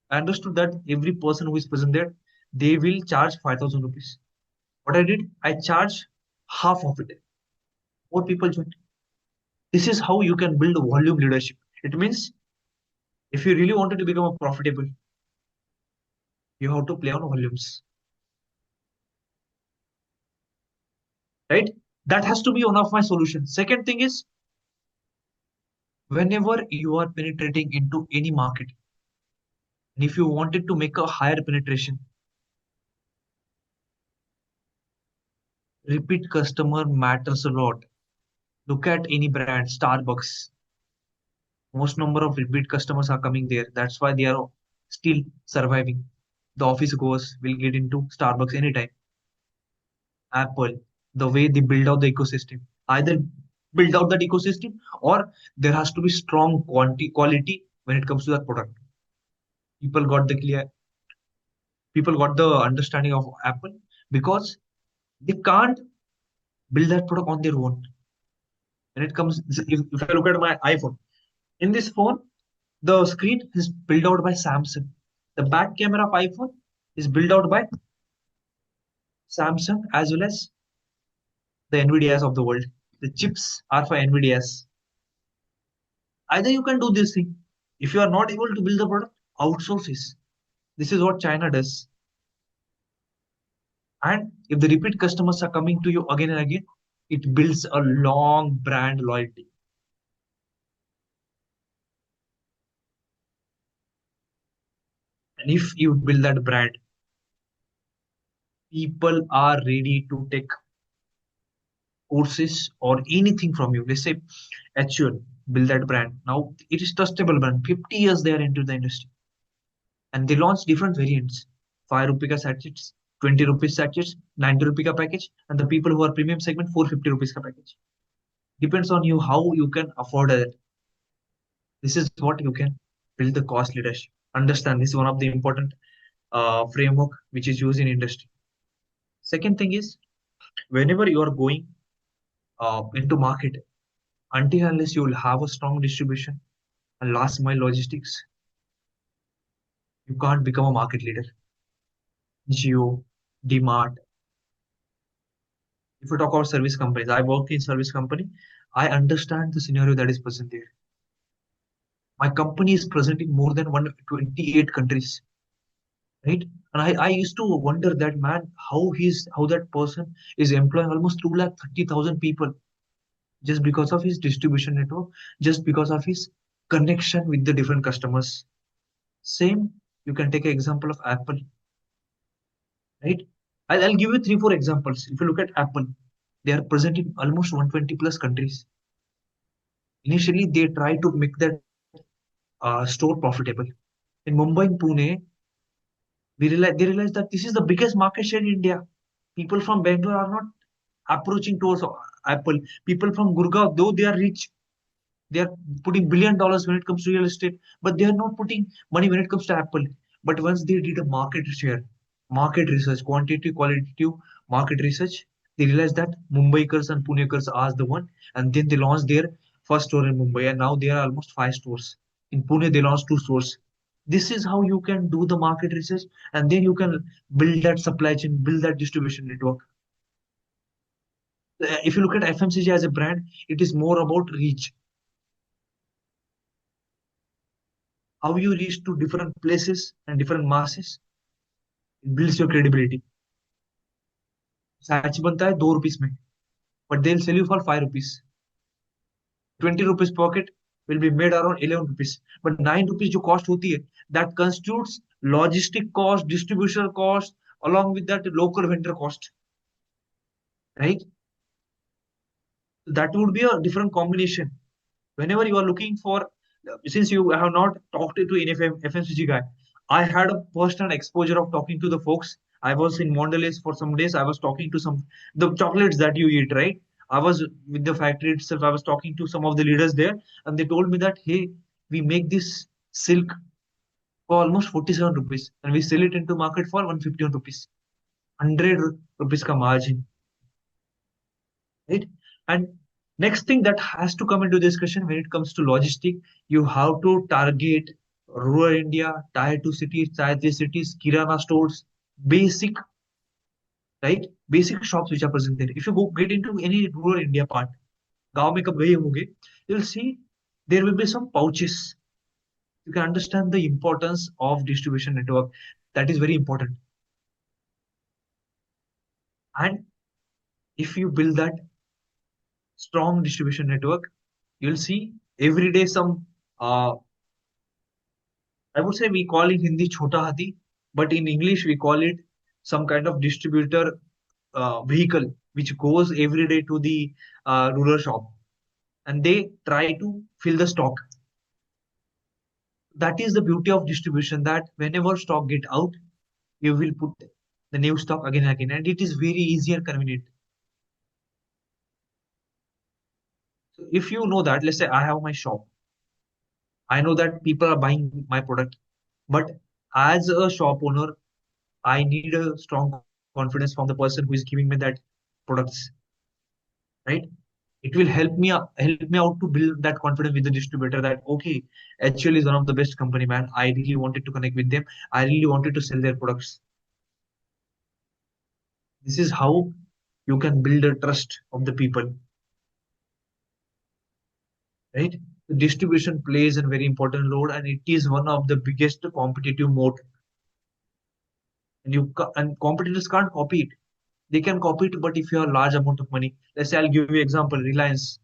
I understood that every person who is present there, they will charge 5,000 rupees. What I did, I charged half of it. More people joined. This is how you can build volume leadership. It means if you really wanted to become a profitable, you have to play on volumes, right? That has to be one of my solutions. Second thing is, whenever you are penetrating into any market, And if you wanted to make a higher penetration, repeat customer matters a lot. Look at any brand, Starbucks. Most number of repeat customers are coming there. That's why they are still surviving. The office goers will get into Starbucks anytime. Apple, the way they build out the ecosystem, either build out that ecosystem or there has to be strong quality when it comes to that product. People got the clear, people got the understanding of Apple because they can't build that product on their own. When it comes, if I look at my iPhone, in this phone, the screen is built out by Samsung. The back camera of iPhone is built out by Samsung as well as the NVIDIAs of the world. The chips are for NVIDIAs. Either you can do this thing. If you are not able to build the product, outsource this. This is what China does. And if the repeat customers are coming to you again and again, it builds a long brand loyalty. And if you build that brand, people are ready to take courses or anything from you. Let's say HUL, build that brand. Now it is trustable brand. 50 years they are into the industry. And they launch different variants. 5 rupee ka sachets, 20 rupees sachets, 90 rupee ka package, and the people who are premium segment 450 rupees ka package. Depends on you how you can afford it. This is what you can build the cost leadership. Understand this is one of the important framework which is used in industry. Second thing is whenever you are going into market, until unless you will have a strong distribution and last mile logistics, you can't become a market leader. Geo, Dmart. If we talk about service companies, I work in service company. I understand the scenario that is present there. My company is present in more than 128 countries, right? And I used to wonder that man, how that person is employing almost 230,000 people just because of his distribution network, just because of his connection with the different customers. Same, you can take an example of Apple, right? I'll give you 3, 4 examples. If you look at Apple, they are present in almost 120 plus countries. Initially, they try to make that store profitable. In Mumbai and Pune, they realized that this is the biggest market share in India. People from Bangalore are not approaching towards Apple. People from Gurgaon, though they are rich, they are putting $1 billion when it comes to real estate, but they are not putting money when it comes to Apple. But once they did a market share, market research, quantitative, qualitative market research, they realized that Mumbaikars and Punekars are the one, and then they launched their first store in Mumbai, and now there are almost 5 stores. In Pune, they launched 2 stores. This is how you can do the market research, and then you can build that supply chain, build that distribution network. If you look at FMCG as a brand, it is more about reach. How you reach to different places and different masses, it builds your credibility. Sachs बनता है 2 rupees में, but they'll sell you for 5 rupees. 20 rupees pocket will be made around 11 rupees, but 9 rupees जो cost होती है, that constitutes logistic cost, distribution cost, along with that local vendor cost, right? That would be a different combination. Whenever you are looking for, since you have not talked to any FMCG guy, I had a personal exposure of talking to the folks. I was in Mondelez for some days. I was talking to some the chocolates that you eat, right? I was with the factory itself. I was talking to some of the leaders there, and they told me that hey, we make this silk for almost 47 rupees, and we sell it into market for 151 rupees, 100 rupees ka margin, right? And next thing that has to come into discussion when it comes to logistic, you have to target rural India, tier 2 cities, tier 3 cities, kirana stores, basic, right? Basic shops which are present there. If you go get into any rural India part, गांव में कब गए होंगे, you'll see there will be some pouches. You can understand the importance of distribution network. That is very important. And if you build that strong distribution network, you'll see every day some I would say we call in Hindi chota hati, but in English we call it some kind of distributor vehicle which goes every day to the rural shop and they try to fill the stock. That is the beauty of distribution, that whenever stock get out, you will put the new stock again and again, and it is very easy and convenient. So if you know that, let's say I have my shop, I know that people are buying my product, but as a shop owner, I need a strong confidence from the person who is giving me that products, right? It will help me out to build that confidence with the distributor that okay, HL is one of the best company, man. I really wanted to connect with them. I really wanted to sell their products. This is how you can build a trust of the people, right? The distribution plays a very important role, and it is one of the biggest competitive moat. And competitors can't copy it. They can copy it, but if you have a large amount of money, let's say I'll give you example, Reliance.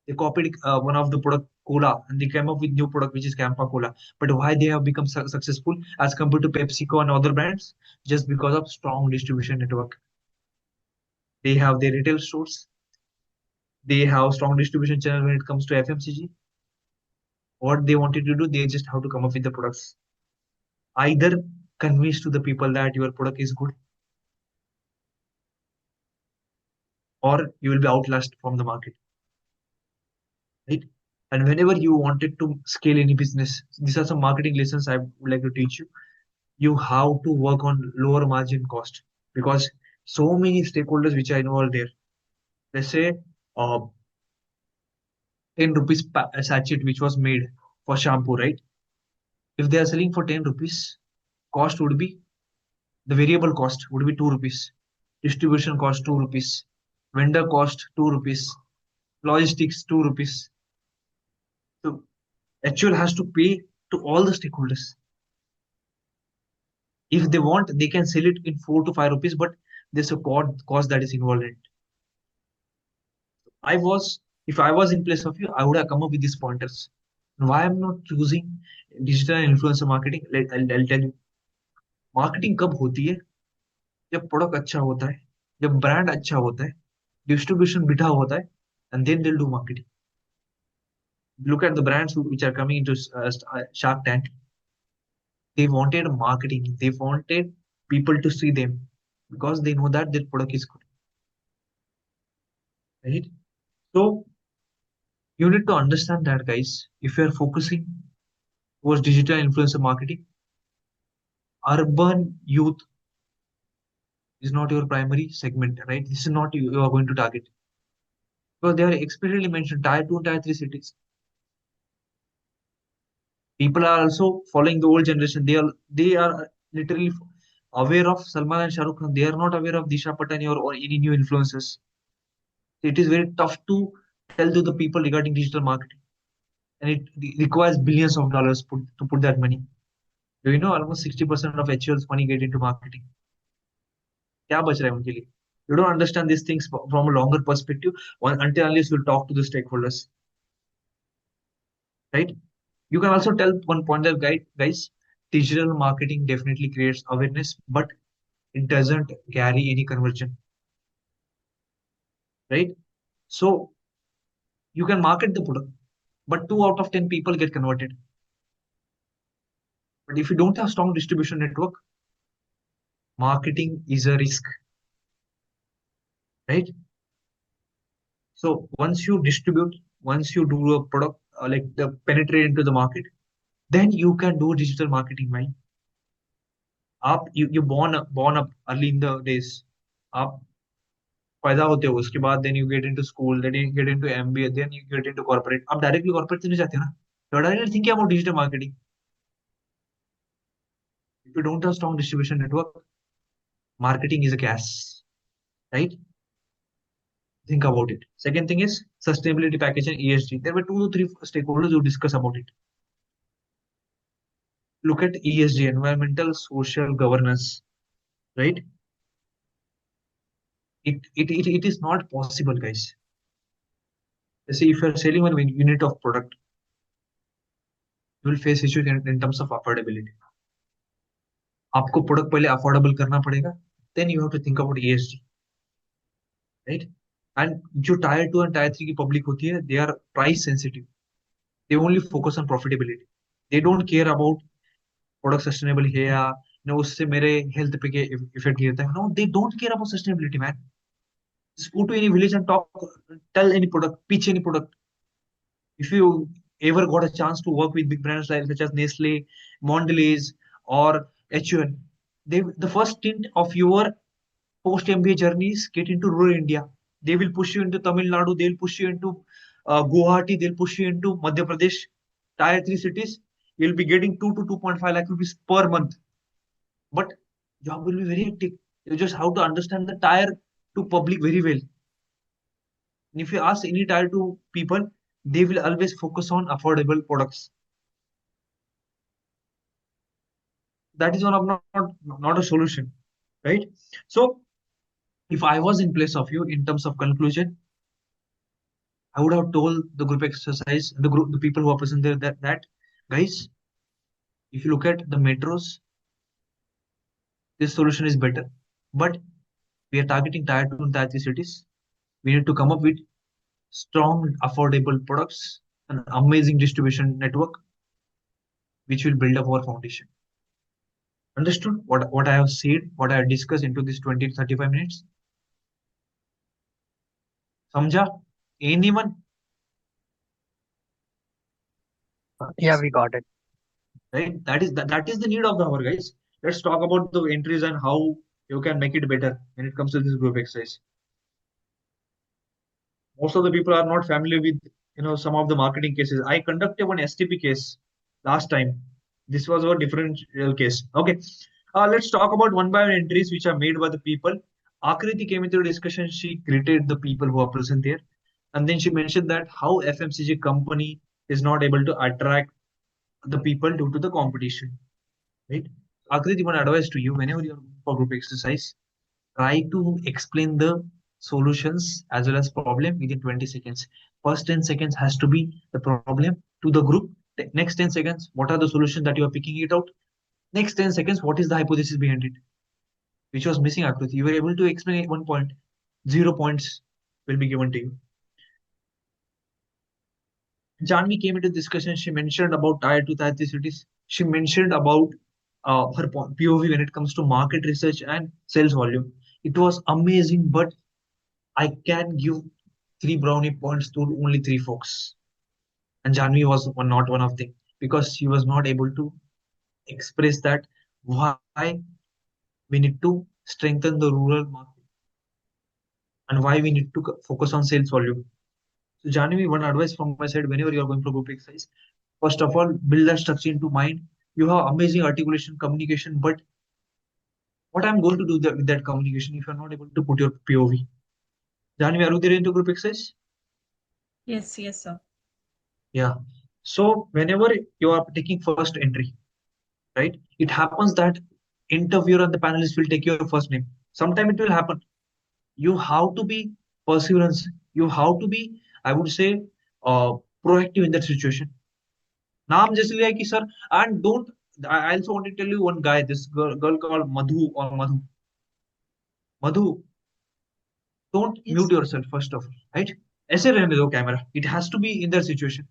They copied one of the product cola and they came up with new product which is Campa Cola. But why they have become successful as compared to PepsiCo and other brands? Just because of strong distribution network. They have their retail stores. They have strong distribution channel when it comes to FMCG. What they wanted to do, they just have to come up with the products. Either convince to the people that your product is good, or you will be outlasted from the market, right? And whenever you wanted to scale any business, these are some marketing lessons I would like to teach you. You have to work on lower margin cost because so many stakeholders which I know are there. Let's say uh, 10 rupees sachet which was made for shampoo, right? If they are selling for 10 rupees, cost would be the variable cost would be 2 rupees, distribution cost 2 rupees, vendor cost 2 rupees, logistics 2 rupees. So actual has to pay to all the stakeholders. If they want, they can sell it in 4 to 5 rupees, but there's a cost that is involved in it. If I was in place of you, I would have come up with these pointers. Why I'm not choosing digital and influencer marketing? I'll tell you. Marketing कब होती है जब product अच्छा होता है, जब brand अच्छा होता है, डिस्ट्रीब्यूशन बिठा होता है, and then they'll do marketing. Look at the brands which are coming into Shark Tank. They wanted marketing. They wanted people to see them because they know that their product is good, right? So you need to understand that, guys. If you are focusing towards digital influencer marketing, urban youth is not your primary segment, right? This is not you are going to target because they are explicitly mentioned tier 2, tier 3 cities. People are also following the old generation. They are literally aware of Salman and Shah Rukh Khan. They are not aware of Disha Patani or any new influencers. It is very tough to tell to the people regarding digital marketing, and it requires billions of dollars to put that money. Do you know almost 60% of HUL's money get into marketing? क्या बच रहा है उनके लिए? You don't understand these things from a longer perspective until unless you talk to the stakeholders, right? You can also tell one pointer, guys. Digital marketing definitely creates awareness, but it doesn't carry any conversion, right? So you can market the product, but 2 out of 10 people get converted. But if you don't have strong distribution network, marketing is a risk, right? So once you distribute, once you do a product like the penetrate into the market, then you can do digital marketing well. You born up early in the days. आप पैदा होते हो उसके बाद then you get into school, then you get into MBA, then you get into corporate. आप directly corporate से नहीं जाते ना. You are directly thinking about digital marketing. If you don't have strong distribution network, marketing is a gas, right? Think about it. Second thing is sustainability package and ESG. There were 2 to 3 stakeholders who discuss about it. Look at ESG, environmental, social governance, right? It is not possible, guys. Let's say if you're selling 1 unit of product, you will face issues in terms of affordability. आपको product पहले affordable करना पड़ेगा, then you have to think about ESG, right? And जो tyre 2 and tyre 3 की public होती है, they are price sensitive. They only focus on profitability. They don't care about product sustainable है या ना, उससे मेरे हेल्थ पे क्या इफेक्ट गिरता है. No, they don't care about sustainability man. Just go to any village and talk, tell any product, pitch any product. If you ever got a chance to work with big brands like such as Nestle, Mondelez, or HUL, the first stint of your post MBA journeys get into rural India. They will push you into Tamil Nadu, they'll push you into Guwahati, they'll push you into Madhya Pradesh, tier 3 cities. You'll be getting 2 to 2.5 lakh rupees per month. But job will be very hectic. You just have to understand the tier 2 public very well. And if you ask any tier 2 people, they will always focus on affordable products. That is one of not a solution, right? So if I was in place of you in terms of conclusion, I would have told the group exercise, the people who are present there, that guys, if you look at the metros, this solution is better. But we are targeting tier 2 and tier 3 cities. We need to come up with strong, affordable products, an amazing distribution network, which will build up our foundation. Understood what I have said, what I have discussed into this 20 to 35 minutes? Samjha? Anyone? Yeah, we got it. Right? That is the need of the hour, guys. Let's talk about the entries and how you can make it better when it comes to this group exercise. Most of the people are not familiar with some of the marketing cases. I conducted one STP case last time. This was a differential case. Okay. Let's talk about one by one entries which are made by the people. Akriti came into the discussion. She greeted the people who are present there. And then she mentioned that how FMCG company is not able to attract the people due to the competition. Right? Akriti, one advice to you, whenever you're for group exercise, try to explain the solutions as well as problem within 20 seconds. First 10 seconds has to be the problem to the group. The next 10 seconds, what are the solutions that you are picking it out? Next 10 seconds, what is the hypothesis behind it? Which was missing, Akriti. You were able to explain at 1 point. 0 points will be given to you. Janvi came into discussion. She mentioned about tier 2, tier 3 cities. She mentioned about her POV when it comes to market research and sales volume. It was amazing, but I can give 3 brownie points to only 3 folks. And Janvi was not one of them, because she was not able to express that why we need to strengthen the rural market and why we need to focus on sales volume. So Janvi, one advice from my side, whenever you are going for group exercise, first of all, build that structure into mind. You have amazing articulation, communication, but what I'm going to do with that communication if you're not able to put your POV? Janvi, are you there into group exercise? Yes, sir. Yeah. So whenever you are taking first entry, right, it happens that interviewer and the panelist will take your first name. Sometime it will happen. You have to be perseverance. You have to be, I would say, proactive in that situation. Naam jaise liya ki sir, and don't. I also want to tell you one guy, this girl called Madhu or Madhu. Madhu, don't mute yourself first of all, right? ऐसे रहने दो camera. It has to be in their situation.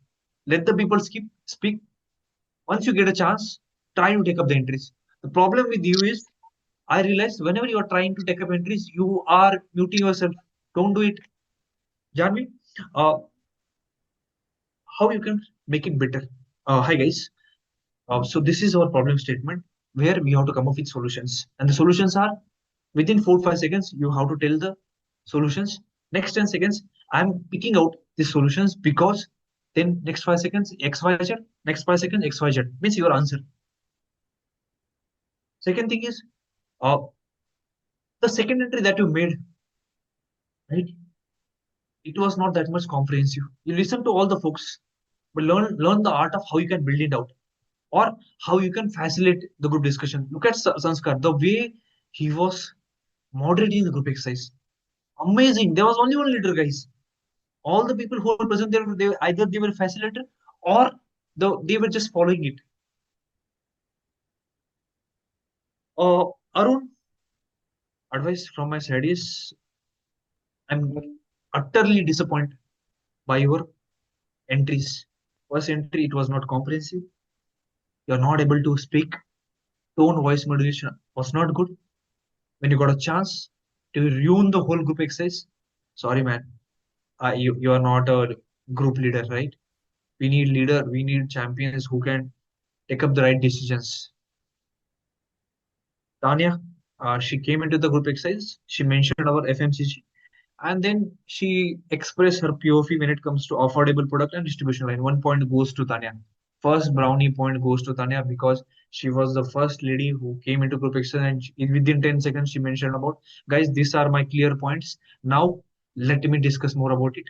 Let the people speak. Once you get a chance, try to take up the entries. The problem with you is, I realize whenever you are trying to take up entries, you are muting yourself. Don't do it. Janvi, uh, how you can make it better? Hi guys. So this is our problem statement where we have to come up with solutions. And the solutions are within 4 5 seconds, you have to tell the solutions. Next 10 seconds, I'm picking out the solutions because then next 5 seconds, XYZ, next 5 seconds, XYZ means your answer. Second thing is, the second entry that you made, right? It was not that much comprehensive. You listen to all the folks, but learn the art of how you can build it out or how you can facilitate the group discussion. Look at Sanskar, the way he was moderating the group exercise. Amazing. There was only one leader, guys. All the people who were present there, either they were facilitator or Though they were just following it. Arun, advice from my side is I'm utterly disappointed by your entries. First entry, it was not comprehensive. You're not able to speak. Tone, voice modulation was not good. When you got a chance to ruin the whole group exercise, sorry, man. You are not a group leader, right? We need leader. We need champions who can take up the right decisions. Tanya, she came into the group exercise. She mentioned our FMCG, and then she expressed her POV when it comes to affordable product and distribution line. 1 point goes to Tanya. First brownie point goes to Tanya because she was the first lady who came into group exercise, and within 10 seconds she mentioned about, guys, these are my clear points. Now let me discuss more about it.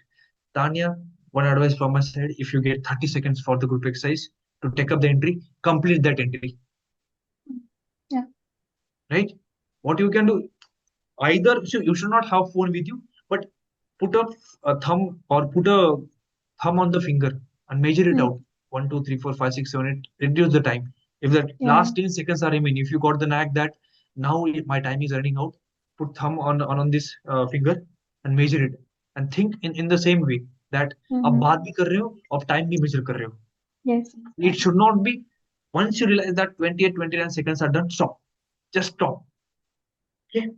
Tanya, one advice from my side: if you get 30 seconds for the group exercise to take up the entry, complete that entry. Yeah. Right? What you can do, either you should not have phone with you, but put a thumb or put a thumb on the finger and measure it out. 1, 2, 3, 4, 5, 6, 7, 8. Reduce the time. If the last 10 seconds are remaining, if you got the knack that now my time is running out, put thumb on this finger and measure it. And think in the same way that आप बात भी कर रहे हो और time भी measure कर रहे हो. Yes. It should not be, once you realize that 28, 29 seconds are done, stop. Just stop. Okay.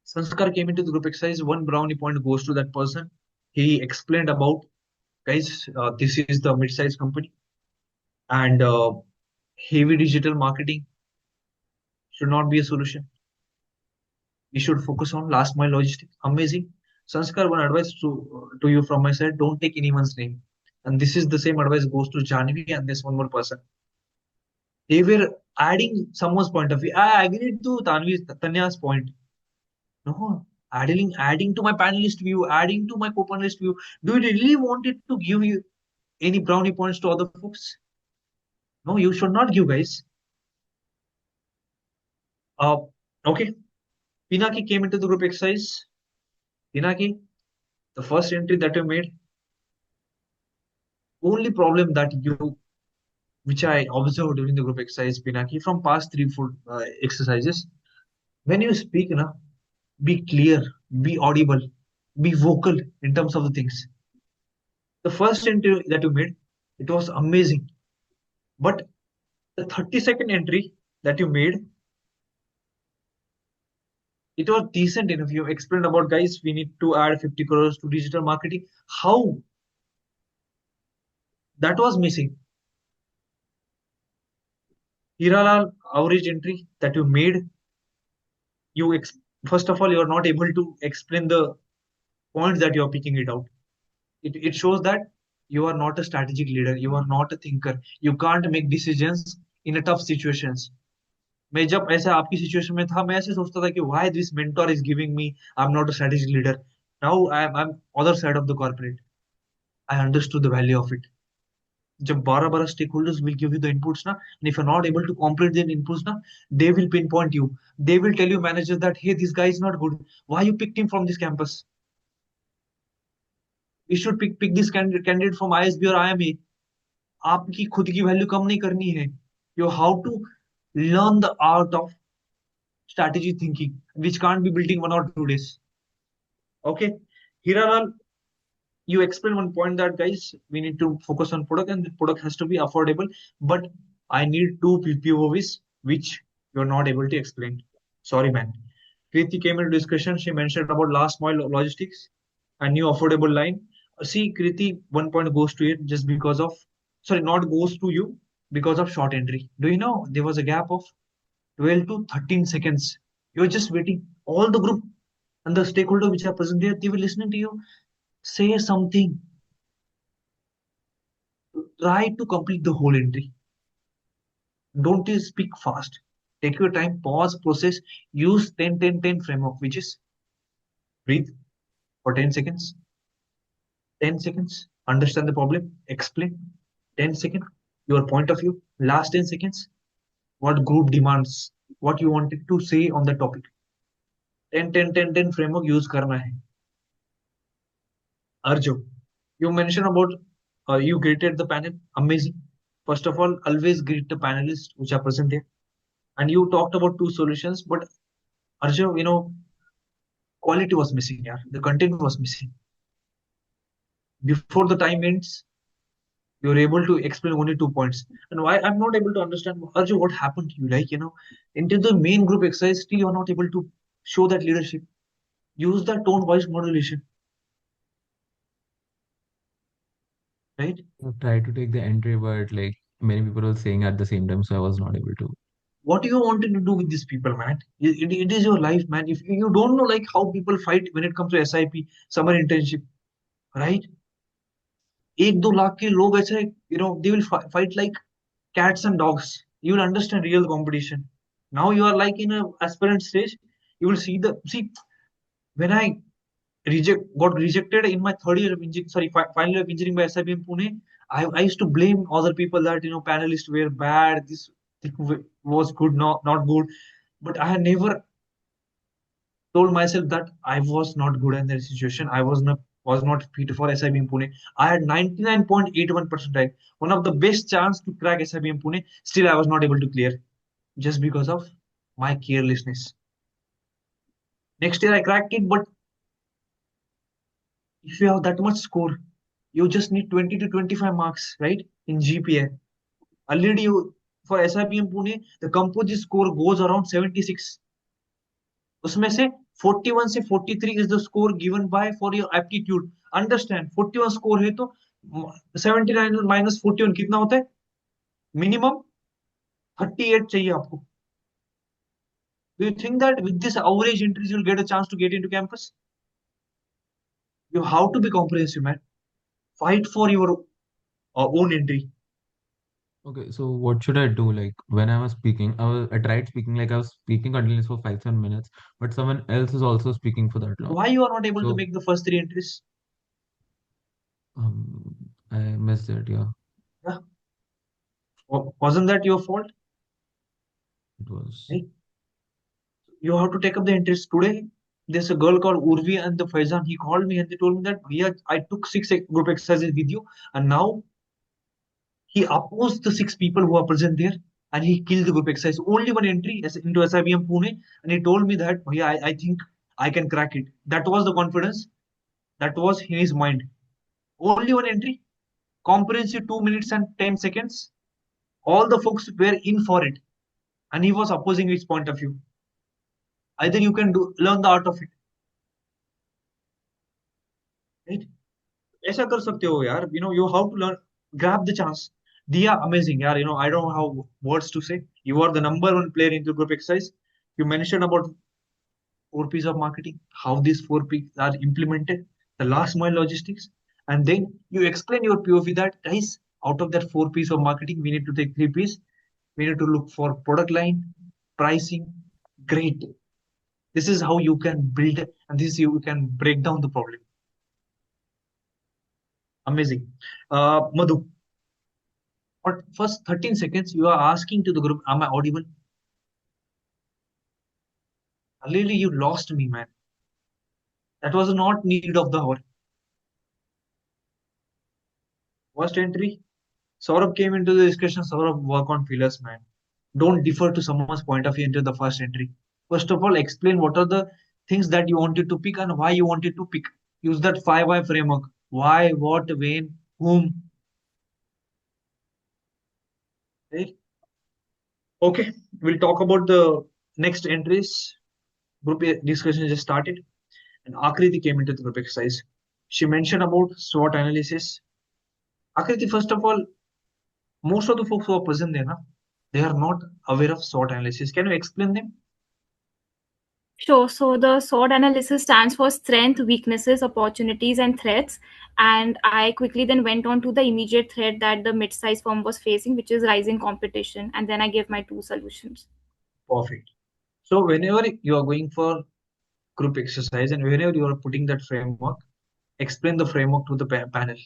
Sanskar came into the group exercise. 1 brownie point goes to that person. He explained about, guys, this is the mid-sized company, and heavy digital marketing should not be a solution. We should focus on last mile logistics. Amazing. Sanskar, one advice to you from my side: don't take anyone's name. And this is the same advice goes to Janvi and this one more person. They were adding someone's point of view. I agreed to Tanya's point. No, adding to my panelist view, adding to my co-panelist view. Do you really want it to give you any brownie points to other folks? No, you should not give, guys. Okay. Pinaki came into the group exercise. Pinaki, the first entry that you made, only problem that which I observed during the group exercise, Pinaki, from past 3-4 exercises, when you speak, be clear, be audible, be vocal in terms of the things. The first entry that you made, it was amazing. But the 30-second entry that you made, it was decent enough. You explained about, guys, we need to add 50 crores to digital marketing. How? That was missing. Hiralal, average entry that you made, first of all, you are not able to explain the points that you are picking it out. It shows that you are not a strategic leader. You are not a thinker. You can't make decisions in a tough situations. मैं जब ऐसे आपकी situation में था, मैं ऐसे सोचता था कि why this mentor is giving me, I'm not a strategic leader. Now I'm other side of the corporate. I understood the value of it. जब 12 stakeholders will give you the inputs na, and if you're not able to complete their inputs na, they will pinpoint you. They will tell you managers that, hey, this guy is not good. Why you picked him from this campus? We should pick this candidate from ISB or IMA. आपकी खुद की value कम नहीं करनी है. You how to learn the art of strategy thinking, which can't be built in 1 or 2 days. Okay, Hiranal, you explain one point that, guys, we need to focus on product and the product has to be affordable, but I need 2 POVs which you're not able to explain. Sorry, man. Kriti came into discussion. She mentioned about last mile logistics, a new affordable line. See, Kriti, 1 point goes to it just because of, sorry, not goes to you because of short entry. Do you know there was a gap of 12 to 13 seconds? You're just waiting. All the group and the stakeholder which are present there, they were listening to you. Say something. Try to complete the whole entry. Don't speak fast. Take your time, pause, process, use 10-10-10 framework, which is breathe for 10 seconds, 10 seconds, understand the problem, explain, 10 seconds, your point of view, last 10 seconds, what group demands, what you wanted to say on the topic. 10-10-10-10 framework use karna hai. Arjo, you mentioned about You greeted the panel. Amazing. First of all, always greet the panelists which are present here. And you talked about two solutions, but Arjun, quality was missing. Yeah, the content was missing. Before the time ends, you're able to explain only 2 points. And why I'm not able to understand, Arjun, what happened to you? Into the main group exercise, still you're not able to show that leadership. Use the tone voice modulation, right? I tried to take the entry, but like many people were saying at the same time, so I was not able to. What you wanted to do with these people, man? It is your life, man. If you don't know like how people fight when it comes to SIP, summer internship, right? 1-2 lakh के लोग ऐसे, they will fight like cats and dogs. You will understand real competition. Now you are like in a aspirant stage. You will see when I got rejected in my third year of engineering, sorry, final year of engineering by SIBM Pune. I used to blame other people that panelists were bad. This thing was good, not good. But I had never told myself that I was not good in that situation. I was not fit for SIBM Pune. I had 99.81% rank, one of the best chance to crack SIBM Pune. Still, I was not able to clear just because of my carelessness. Next year, I cracked it, but if you have that much score, you just need 20 to 25 marks, right? In GPA. Already for SIBM Pune, the composite score goes around 76. उसमें से 41 से 43 is the score given by for your aptitude. Understand, 41 score है तो 79 minus 41 कितना होता है? Minimum 38 चाहिए आपको. Do you think that with this average entries you'll get a chance to get into campus? You have to be comprehensive, man. Fight for your own entry. Okay, so what should I do? Like when I was speaking, I tried speaking, like I was speaking continuously for 5-7 minutes, but someone else is also speaking for that long. Why you are not able to So make the first 3 entries? I missed it, yeah. Yeah. Wasn't that your fault? It was. Right? You have to take up the entries today. There's a girl called Urvi and the Faizan. He called me and they told me that I took 6 group exercises with you, and now he opposed the 6 people who are present there, and he killed the group exercise. Only one entry into SIBM Pune, and he told me that I think I can crack it. That was the confidence that was in his mind. Only one entry, comprehensive 2 minutes and 10 seconds. All the folks were in for it, and he was opposing his point of view. Either you can learn the art of it, right? ऐसा कर सकते हो यार. You have to learn, grab the chance. Diya, amazing यार. I don't know how words to say. You are the number one player into group exercise. You mentioned about 4 P's of marketing, how these 4 P's are implemented, the last mile logistics, and then you explain your POV that guys, out of that 4 P's of marketing, we need to take 3 P's. We need to look for product line, pricing. Great. This is how you can build, and this is how you can break down the problem. Amazing. Madhu, for first 13 seconds, you are asking to the group, am I audible? Lily, you lost me, man. That was not need of the hour. First entry, Saurabh came into the discussion. Saurabh, work on fillers, man. Don't defer to someone's point of view into the first entry. First of all, explain what are the things that you wanted to pick and why you wanted to pick. Use that 5 why framework. Why, what, when, whom. Right? Okay, we'll talk about the next entries. Group discussion just started, and Akriti came into the group exercise. She mentioned about SWOT analysis. Akriti, first of all, most of the folks who are present there, they are not aware of SWOT analysis. Can you explain them? Sure. So the SWOT analysis stands for strength, weaknesses, opportunities, and threats. And I quickly then went on to the immediate threat that the mid-sized firm was facing, which is rising competition. And then I gave my 2 solutions. Perfect. So whenever you are going for group exercise and whenever you are putting that framework, explain the framework to the panel,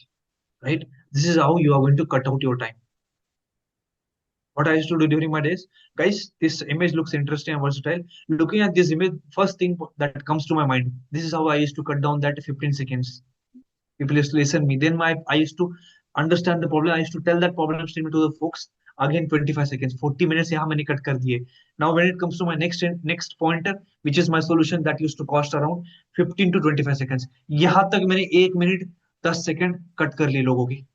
right? This is how you are going to cut out your time. What I used to do during my days, guys, this image looks interesting and versatile. Looking at this image, first thing that comes to my mind, this is how I used to cut down that 15 seconds. People used to listen me. Then I used to understand the problem. I used to tell that problem statement to the folks. Again, 25 seconds, 40 minutes यहाँ मैंने cut कर दिए. Now when it comes to my next pointer, which is my solution that used to cost around 15 to 25 seconds. यहाँ तक मैंने 1 minute 10 second cut कर लिए लोगों की.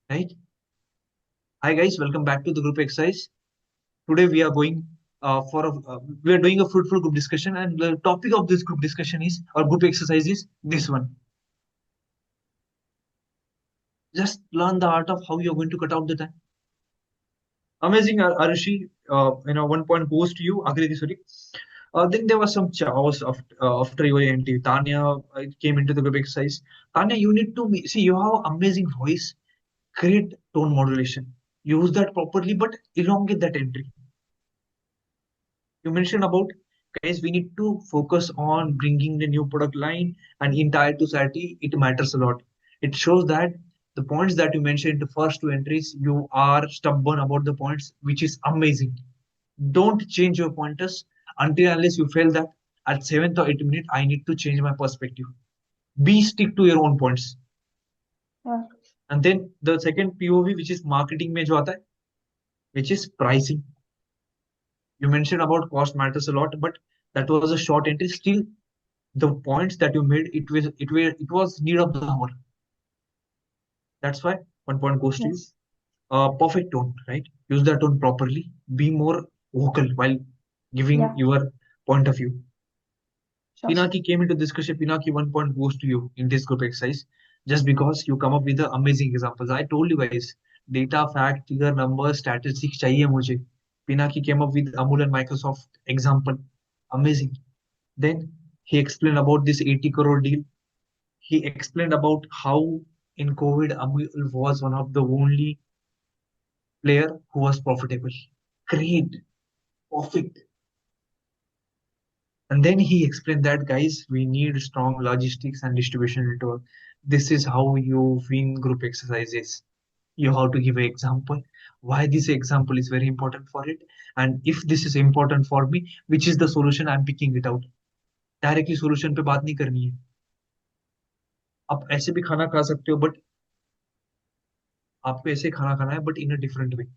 Right? Hi guys, welcome back to the group exercise. Today we are going we are doing a fruitful group discussion, and the topic of this group discussion is, or group exercise is, this one. Just learn the art of how you're going to cut out the time. Amazing, Arushi. One point goes to you, Agriti. Sorry. Then there was some chaos after your entry. Tanya came into the group exercise. Tanya, you need to see. You have amazing voice. Create tone modulation. Use that properly, but elongate that entry. You mentioned about, guys, we need to focus on bringing the new product line, and in tier 2 society, it matters a lot. It shows that the points that you mentioned in the first two entries, you are stubborn about the points, which is amazing. Don't change your pointers until unless you feel that at 7th or 8th minute, I need to change my perspective. Be stick to your own points. Yeah. And then the second POV, which is marketing mein jo aata hai, which is pricing. You mentioned about cost matters a lot, but that was a short entry. Still, the points that you made, it was need of the hour. That's why 1 point goes to you. Yes. Perfect tone, right? Use that tone properly. Be more vocal while giving Yeah. your point of view. Sure. Pinaki came into discussion. Pinaki, 1 point goes to you in this group exercise, just because you come up with the amazing examples. I told you guys, data, fact, figure, numbers, statistics चाहिए मुझे. Pinaki came up with Amul and Microsoft example. Amazing. Then he explained about this 80 crore deal. He explained about how in COVID Amul was one of the only player who was profitable. Great. Perfect. And then he explained that, guys, we need strong logistics and distribution network. This is how you win group exercises. You have to give an example. Why this example is very important for it. And if this is important for me, which is the solution, I'm picking it out. Directly solution पे बात नहीं करनी है. आप ऐसे भी खाना खा सकते हो, but आपको ऐसे खाना खाना है, but in a different way.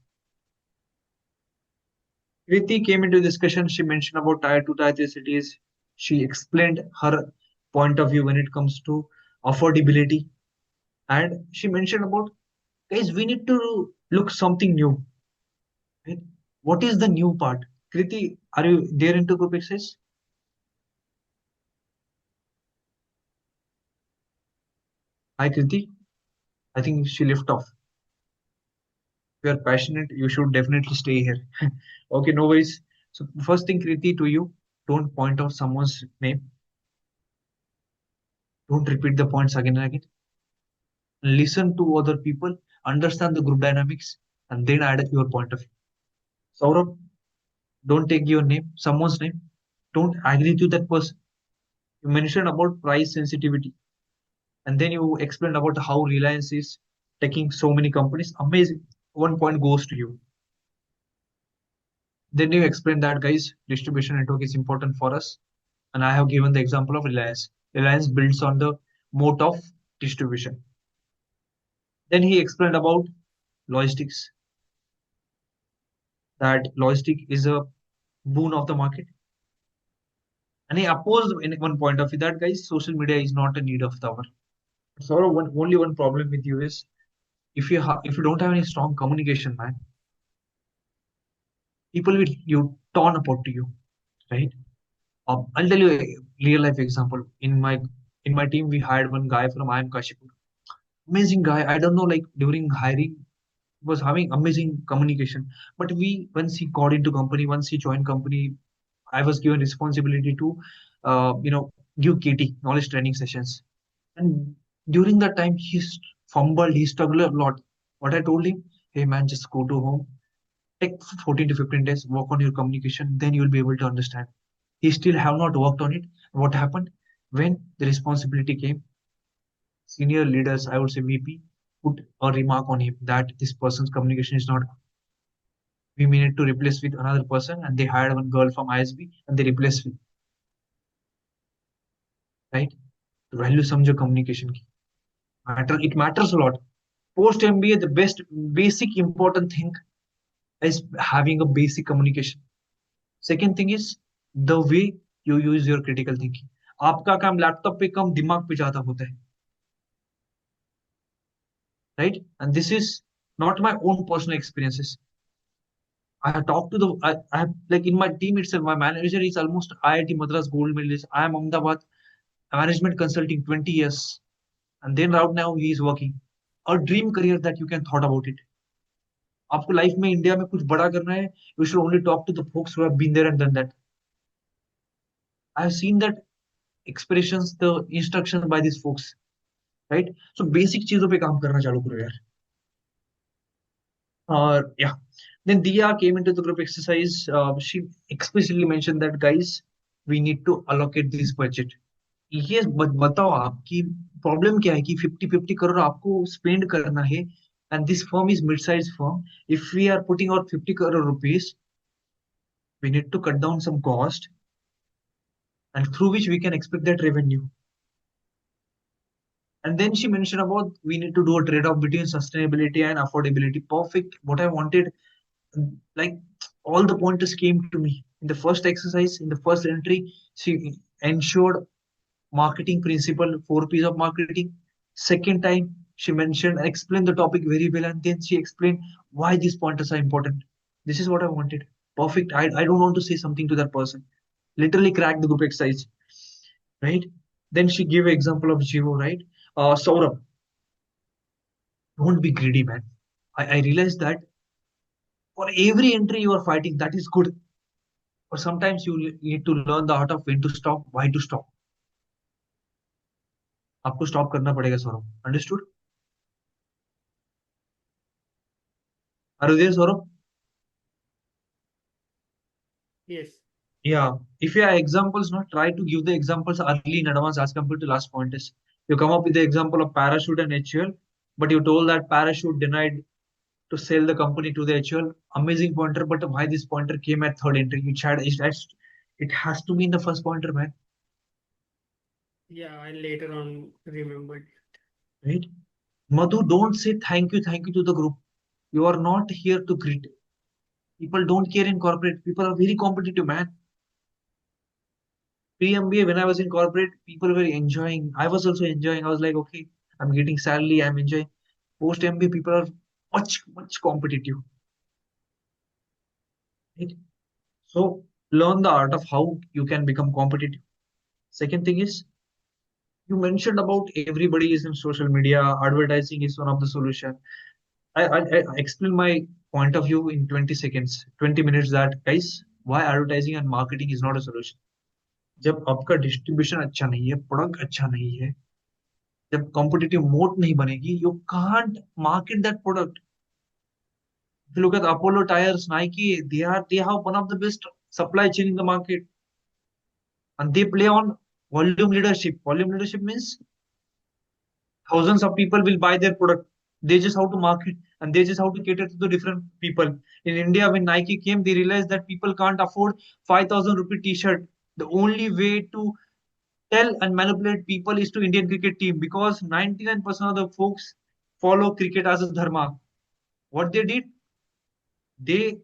Kriti came into discussion. She mentioned about tier 2, tier 3 cities. She explained her point of view when it comes to affordability. And she mentioned about, guys, we need to look something new. Right? What is the new part? Kriti, are you there into group exercise? Hi, Kriti. I think she left off. If you are passionate, you should definitely stay here. Okay, no worries. So first thing, Kriti, to you, don't point out someone's name. Don't repeat the points again and again. Listen to other people, understand the group dynamics, and then add your point of view. Saurabh, don't take your name, someone's name. Don't agree to that person. You mentioned about price sensitivity, and then you explained about how Reliance is taking so many companies. Amazing. 1 point goes to you. Then you explained that, guys, distribution network is important for us. And I have given the example of Reliance. Reliance builds on the moat of distribution. Then he explained about logistics, that logistic is a boon of the market. And he opposed in 1 point of view that, guys, social media is not a need of the hour. So only one problem with you is, if you don't have any strong communication, man, people will you turn apart to you, right? I'll tell you a real life example. In my team, we hired one guy from IIM Kashipur. Amazing guy. I don't know, like during hiring, was having amazing communication. But once he got into company, once he joined company, I was given responsibility to, give KT, knowledge training sessions. And during that time, he fumbled, he struggled a lot. What I told him, hey man, just go to home, take 14 to 15 days, work on your communication, then you'll be able to understand. He still have not worked on it. What happened? When the responsibility came, senior leaders, I would say VP, put a remark on him that this person's communication is not. We needed to replace with another person, and they hired one girl from ISB and they replaced with, right? The value समझो communication की. It matters a lot. Post MBA, the best basic important thing is having a basic communication. Second thing is the way you use your critical thinking. आपका काम laptop पे कम दिमाग पे ज्यादा होता है, right? And this is not my own personal experiences. I have talked to I have, like, in my team itself, my manager is almost IIT Madras gold medalist. I am Ahmedabad management consulting 20 years, and then right now he is working a dream career that you can thought about it. आपको life में India में कुछ बड़ा करना है, you should only talk to the folks who have been there and done that. I have seen that expressions, the instructions by these folks, right? So basic चीजों पे काम करना चालू करो यार. Yeah. Then Dia came into the group exercise. She explicitly mentioned that, guys, we need to allocate this budget. ये बताओ आपकी प्रॉब्लम क्या है कि 50-50 करोड़ आपको स्पेंड करना है, and this firm is mid-sized firm. If we are putting out 50 crore rupees, we need to cut down some cost, and through which we can expect that revenue. And then she mentioned about we need to do a trade-off between sustainability and affordability. Perfect. What I wanted, like, all the pointers came to me in the first exercise. In the first entry, she ensured marketing principle, 4 P's of marketing. Second time, she mentioned and explained the topic very well, and then she explained why these pointers are important. This is what I wanted. Perfect. I don't want to say something to that person. Literally crack the group exercise, right? Then she gave an example of Jivo, right? Saurabh, don't be greedy, man. I realized that for every entry you are fighting, that is good. But sometimes you need to learn the art of when to stop, why to stop. आपको stop करना पड़ेगा Saurabh. Understood? Are you there, Saurabh? Yes. Yeah. If you have examples, not try to give the examples early in advance as compared to last pointers. You come up with the example of parachute and HUL, but you told that parachute denied to sell the company to the HUL. Amazing pointer, but why this pointer came at third entry? It has to be in the first pointer, man. Yeah, I later on remembered. Right? Madhu, don't say thank you to the group. You are not here to greet. People don't care in corporate. People are very competitive, man. Pre-MBA, when I was in corporate, people were enjoying. I was also enjoying. I was like, okay, I'm getting salary, I'm enjoying. Post-MBA, people are much competitive. Right? So learn the art of how you can become competitive. Second thing is, you mentioned about everybody is in social media. Advertising is one of the solution. I explain my point of view in 20 seconds, 20 minutes that, guys, why advertising and marketing is not a solution. जब आपका distribution अच्छा नहीं है, product अच्छा नहीं है, जब competitive mode नहीं बनेगी, you can't market that product. If you look at Apollo Tires, Nike, they have one of the best supply chain in the market, and they play on volume leadership. Volume leadership means thousands of people will buy their product. They just how to market, and they just how to cater to the different people. In India, when Nike came, they realized that people can't afford 5,000 rupee t-shirt. The only way to tell and manipulate people is to Indian cricket team, because 99% of the folks follow cricket as a dharma. What they did, they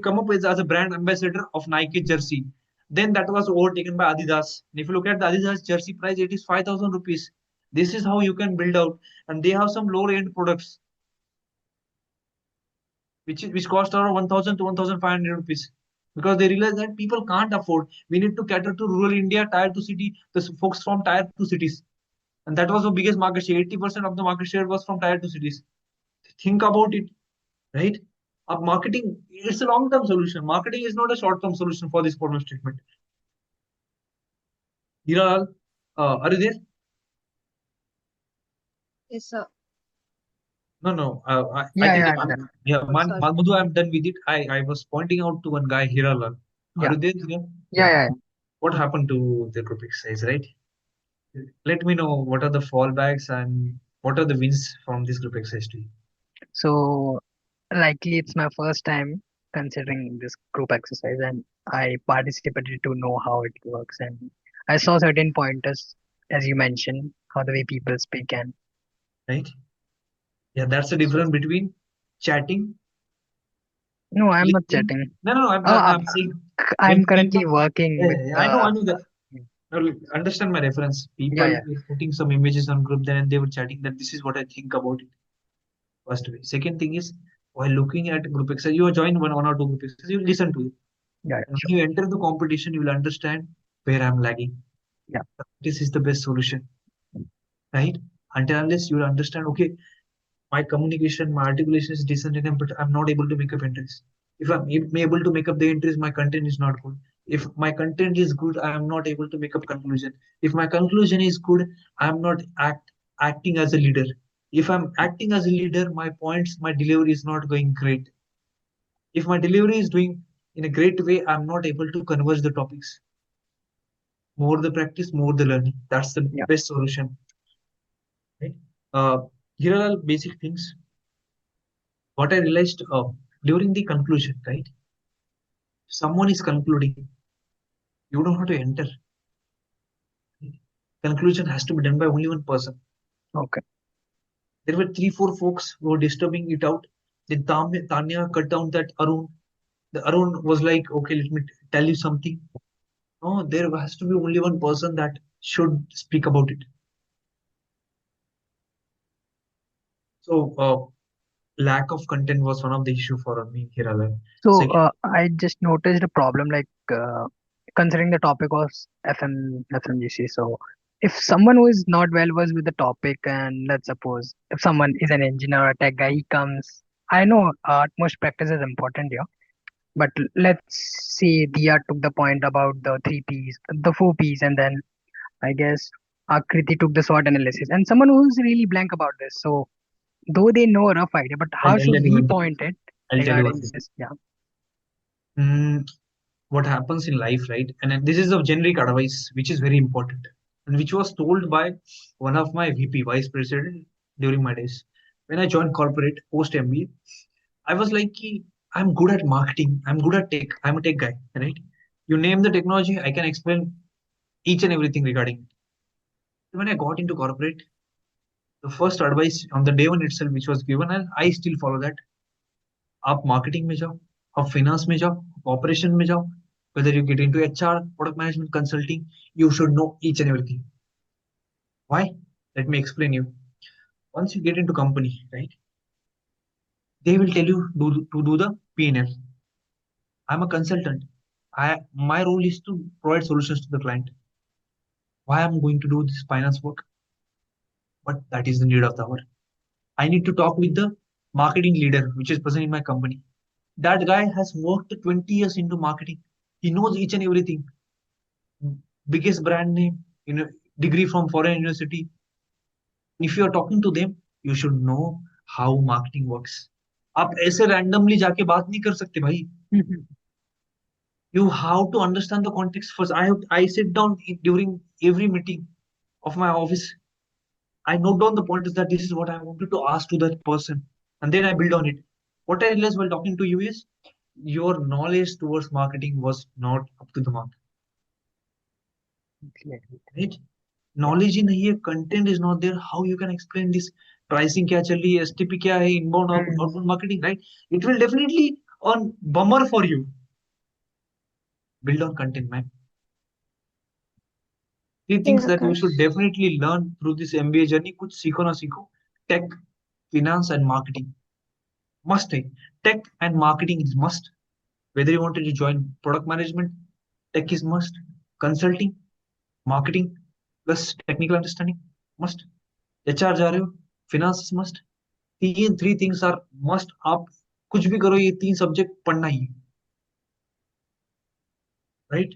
come up with as a brand ambassador of Nike jersey. Then that was overtaken by Adidas. And if you look at the Adidas jersey price, it is 5,000 rupees. This is how you can build out. And they have some lower end products which cost around 1,000 to 1,500 rupees, because they realize that people can't afford. We need to cater to rural India, tier 2 city, the folks from tier 2 cities. And that was the biggest market share. 80% of the market share was from tier 2 cities. Think about it, right? Marketing, it's a long-term solution. Marketing is not a short-term solution for this problem statement. Hiral, are you there? Yes, sir. No. I Yeah, think I'm done. Sorry. Madhu, I'm done with it. I was pointing out to one guy, Hiral. Are Yeah, you there? Hiral? yeah. What happened to the group exercise, right? Let me know what are the fallbacks and what are the wins from this group exercise to you. So, likely it's my first time considering this group exercise, and I participated to know how it works. And I saw certain pointers, as you mentioned, how the way people speak and right? Yeah, that's the difference between chatting, No, I'm not listening. chatting. No, Oh, I'm saying I'm when currently people. working with Yeah, I know that. Now, understand my reference. yeah, People yeah, were putting some images on group, then they were chatting that this is what I think about it. First way. Second thing is while looking at group exercise, you join one or two group exercises, you listen to it. yeah, And sure. when you enter the competition, you will understand where I'm lagging. Yeah. This is the best solution, right? Until unless you will understand, okay, my communication, my articulation is decent enough, but I'm not able to make up entries. If I'm able to make up the entries, my content is not good. If my content is good, I am not able to make up conclusion. If my conclusion is good, I am not acting as a leader. If I'm acting as a leader, my points, my delivery is not going great. If my delivery is doing in a great way, I'm not able to converge the topics. More the practice, more the learning. That's the Yeah. best solution, right? Uh, Here are all basic things. What I realized during the conclusion, right? Someone is concluding, you don't have to enter. Conclusion has to be done by only one person. Okay. There were 3, 4 folks who were disturbing it out. Then Tanya cut down that Arun. The Arun was like, okay, let me tell you something. No, there has to be only one person that should speak about it. So, lack of content was one of the issue for me here. So Second, I just noticed a problem like considering the topic of FMGC. So if someone who is not well versed with the topic, and let's suppose if someone is an engineer or a tech guy, he comes. I know utmost practice is important here, but let's say Dia took the point about the three P's, the four P's, and then I guess Akriti took the SWOT analysis, and someone who's really blank about this. So though they know a rough idea, but how I'll should tell you we one thing. point it I'll tell you one regarding thing. this? Yeah. What happens in life, right? And then this is a generic advice, which is very important, and which was told by one of my VP, vice president, during my days. When I joined corporate post MBA, I was like, "Ki, I'm good at marketing, I'm good at tech, I'm a tech guy, right? You name the technology, I can explain each and everything regarding it." When I got into corporate, the first advice on the day one itself, which was given, and I still follow that, आप marketing में जाओ, आप finance में जाओ, आप operation में जाओ, whether you get into HR, product management, consulting, you should know each and everything. Why? Let me explain you. Once you get into company, right, they will tell you to do the P&L. I'm a consultant. My role is to provide solutions to the client. Why I'm going to do this finance work? But that is the need of the hour. I need to talk with the marketing leader, which is present in my company. That guy has worked 20 years into marketing. He knows each and everything. Biggest brand name, degree from foreign university. If you are talking to them, you should know how marketing works. आप ऐसे randomly जाके बात नहीं कर सकते भाई. You have to understand the context first. I sit down during every meeting of my office. I note down the pointers that this is what I wanted to ask to that person, and then I build on it. What I realized while talking to you is your knowledge towards marketing was not up to the mark. Right? Knowledge ही नहीं है, content is not there. How you can explain this? Pricing क्या चल रही है, STP क्या है, inbound outbound marketing, right? It will definitely on bummer for you. Build on content, man. Three things Yeah, that you Akash. should definitely learn through this MBA journey. कुछ सीखो ना सीखो. Tech, finance, and marketing must है. Tech and marketing is must. Whether you wanted to join product management, tech is must. Consulting, marketing, plus technical understanding must. HR जा रहे हो, finance is must. तीन three things are must. आप कुछ भी करो, ये तीन सब्जेक्ट पढ़ना ही है, right?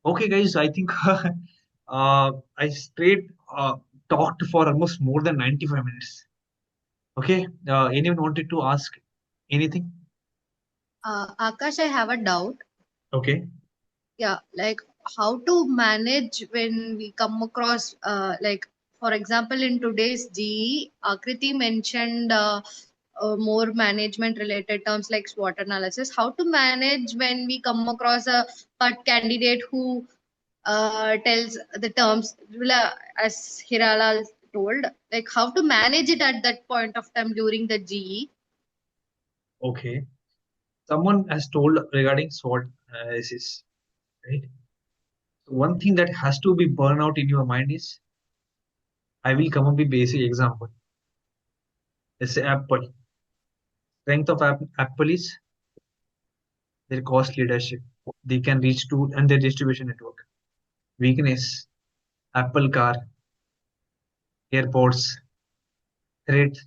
Okay, guys, I think I straight talked for almost more than 95 minutes. Okay, anyone wanted to ask anything? Akash, I have a doubt. Okay. Yeah, like how to manage when we come across, like, for example, in today's GE, Akriti mentioned more management related terms like SWOT analysis. How to manage when we come across a candidate who tells the terms, as Hiralal told, like how to manage it at that point of time during the GE. Okay. Someone has told regarding SWOT analysis, right? So one thing that has to be burned out in your mind is, I will come up with basic example. Let's say Apple. Strength of Apple is their cost leadership. They can reach to and their distribution network. Weakness, Apple car, airports, threat,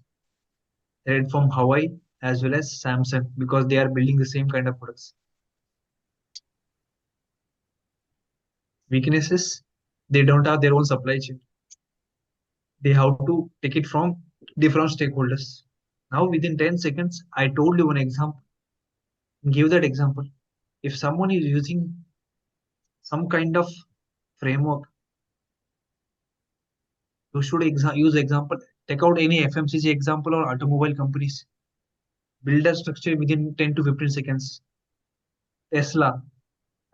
threat from Hawaii as well as Samsung because they are building the same kind of products. Weaknesses, they don't have their own supply chain. They have to take it from different stakeholders. Now within 10 seconds, I told you one example. Give that example. If someone is using some kind of framework, you should use example. Take out any FMCG example or automobile companies. Build a structure within 10 to 15 seconds. Tesla,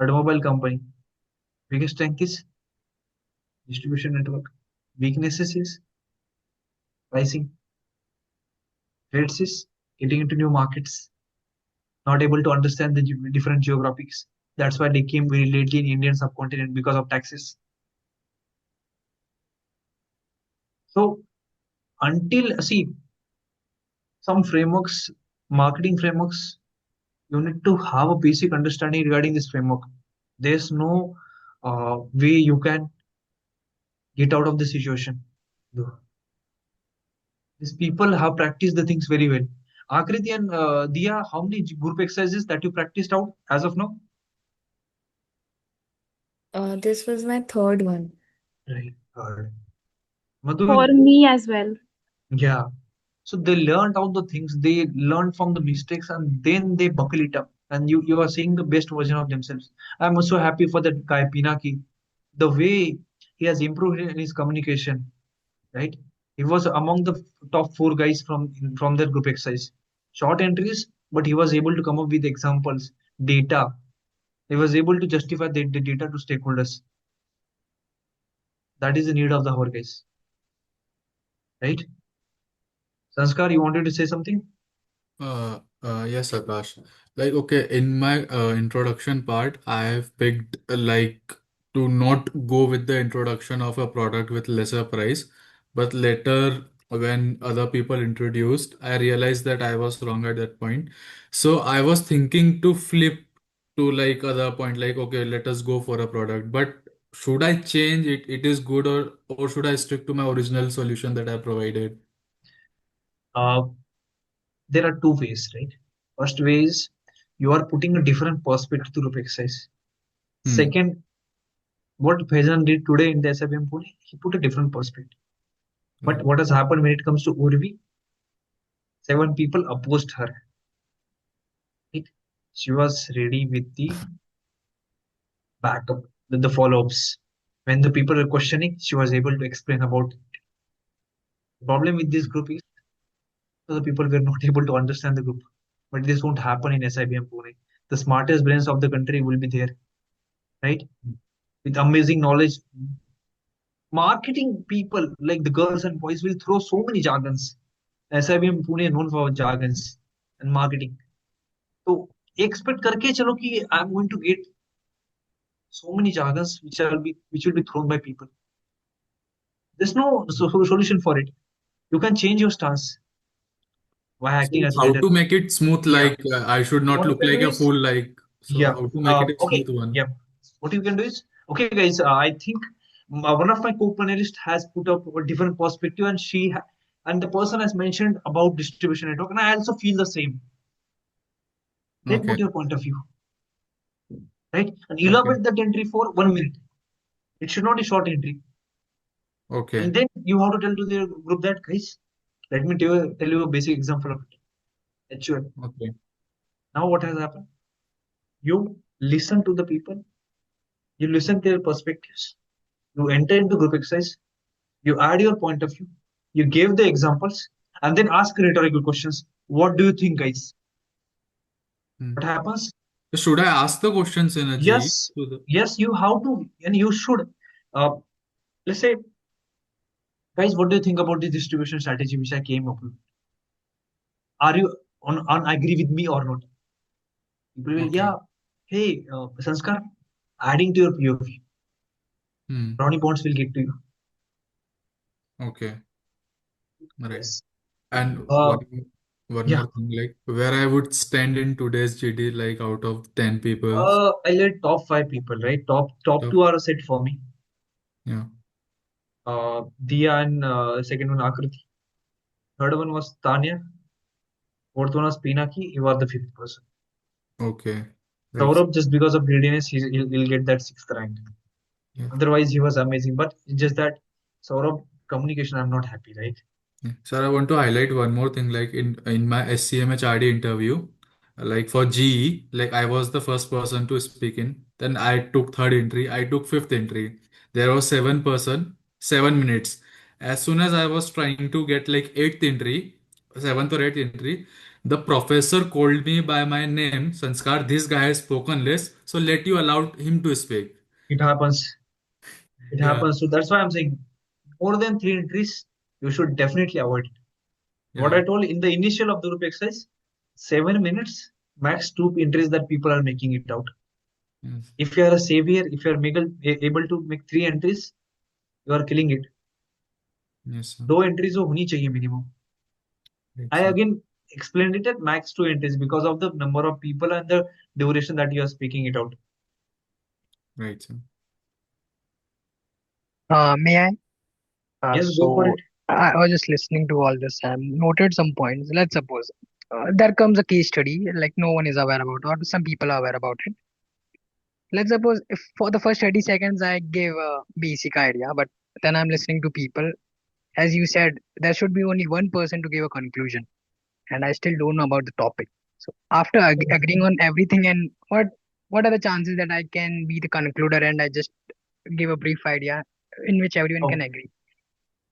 automobile company. Biggest strength is distribution network. Weaknesses is pricing. Threats is getting into new markets. Not able to understand the different geographies. That's why they came very lately in Indian subcontinent because of taxes. So until see some frameworks, marketing frameworks, you need to have a basic understanding regarding this framework. There's no way you can get out of the situation. These people have practiced the things very well. Akriti and Dia, how many group exercises that you practiced out as of now? This was my third one. Right. Third. For Madhu, me as well. yeah. So they learned out the things, they learned from the mistakes, and then they buckle it up. And you are seeing the best version of themselves. I'm also happy for that guy Pinaki. The way he has improved in his communication, right? He was among the top four guys from that group exercise. Short entries, but he was able to come up with examples, data. He was able to justify the data to stakeholders. That is the need of the hour, guys. Right? Sanskar, you wanted to say something? Yes, Akash. Like, okay, in my introduction part, I have picked like to not go with the introduction of a product with lesser price, but later when other people introduced, I realized that I was wrong at that point. So I was thinking to flip to like other point, like, okay, let us go for a product. But should I change it? It is good, or should I stick to my original solution that I provided? Uh, there are two ways, right? First way is you are putting a different perspective to group exercise. Hmm. Second, what Faizan did today in the SIBM Pune, he put a different perspective. But Right. what has happened when it comes to Urvi, 7 people opposed her. Right? She was ready with the backup, with the follow-ups. When the people were questioning, she was able to explain about it. The problem with this group is the people were not able to understand the group. But this won't happen in SIBM Pune. The smartest brains of the country will be there, right? With amazing knowledge. Marketing people, like the girls and boys, will throw so many jargons. SIBM Pune is known for jargons and marketing. तो expect करके चलो कि I'm going to get so many jargons which will be thrown by people. There's no solution for it. You can change your stance by acting So as a how leader. to make it smooth? Yeah. Like I should not What you look can like do a is, fool. Like so, yeah. how to make it a Okay. smooth one? Yeah. What you can do is, okay, guys. I think one of my co-panelists has put up a different perspective, and and the person has mentioned about distribution network, and I also feel the same. Let Okay. put your point of view, right? And Okay. elaborate that entry for 1 minute. It should not be short entry. Okay. And then you have to tell to the group that, guys, let me tell you a basic example of it. HUL. Okay. Now what has happened? You listen to the people, you listen to their perspectives, you enter into group exercise, you add your point of view, you give the examples, and then ask rhetorical questions. What do you think, guys? Hmm. What happens? Should I ask the questions in a GE? Yes, yes, you have to, and you should. Uh, let's say Guys, what do you think about this distribution strategy which I came up with? Are you on agree with me or not? People will, Okay. yeah, hey, Sanskar, adding to your POV, Hmm. brownie points will get to you. Okay. Right. Yes. And Uh, one yeah. more thing, like where I would stand in today's GD, like out of 10 people. I let top five people, right? Top So, two are set for me. yeah. Dia and second one Akriti. Third one was Tanya. Fourth one was Pinaki. You are the fifth person. Okay. Right. Saurabh, just because of greediness, he'll get that sixth rank. Yeah. Otherwise, he was amazing. But it's just that Saurabh communication, I'm not happy, right? Yeah. Sir, I want to highlight one more thing. Like in my SCMHRD interview, like for GE, like I was the first person to speak in. Then I took third entry. I took fifth entry. There was 7 person, 7 minutes. As soon as I was trying to get like eighth entry, seventh or eighth entry, the professor called me by my name, Sanskar. This guy has spoken less, so let you allow him to speak. It happens. It Yeah, happens. So that's why I'm saying more than three entries, you should definitely avoid it. What I yeah, told in the initial of the group exercise, 7 minutes, max two entries that people are making it out. yes, If you are a savior, if you are able to make three entries, you are killing it. yes, sir. दो entries हो होनी चाहिए minimum. Right, I sir. again explained it at max two entries because of the number of people and the duration that you are speaking it out. Right, sir. May I? Yes, go for So it. I was just listening to all this and noted some points. Let's suppose there comes a case study like no one is aware about, or some people are aware about it. Let's suppose if for the first 30 seconds I gave a basic idea, but then I'm listening to people. As you said, there should be only one person to give a conclusion, and I still don't know about the topic. So after agreeing on everything, and what are the chances that I can be the concluder and I just give a brief idea in which everyone can Oh, agree?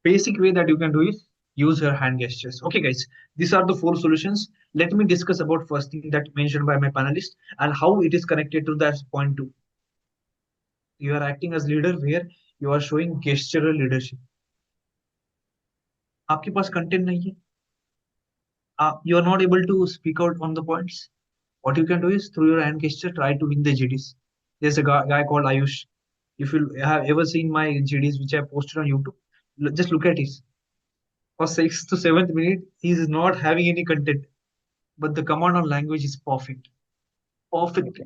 basic way that you can do is use your hand gestures. Okay, guys, these are the four solutions. Let me discuss about first thing that mentioned by my panelist and how it is connected to that point two. You are acting as leader where you are showing gestural leadership. आपके पास content नहीं है, you are not able to speak out on the points. What you can do is through your hand gesture try to win the GDs. There's a guy called Ayush. If you have ever seen my GDs which I posted on YouTube, just look at it. For sixth to seventh minute, he is not having any content, but the command on language is perfect. Perfect.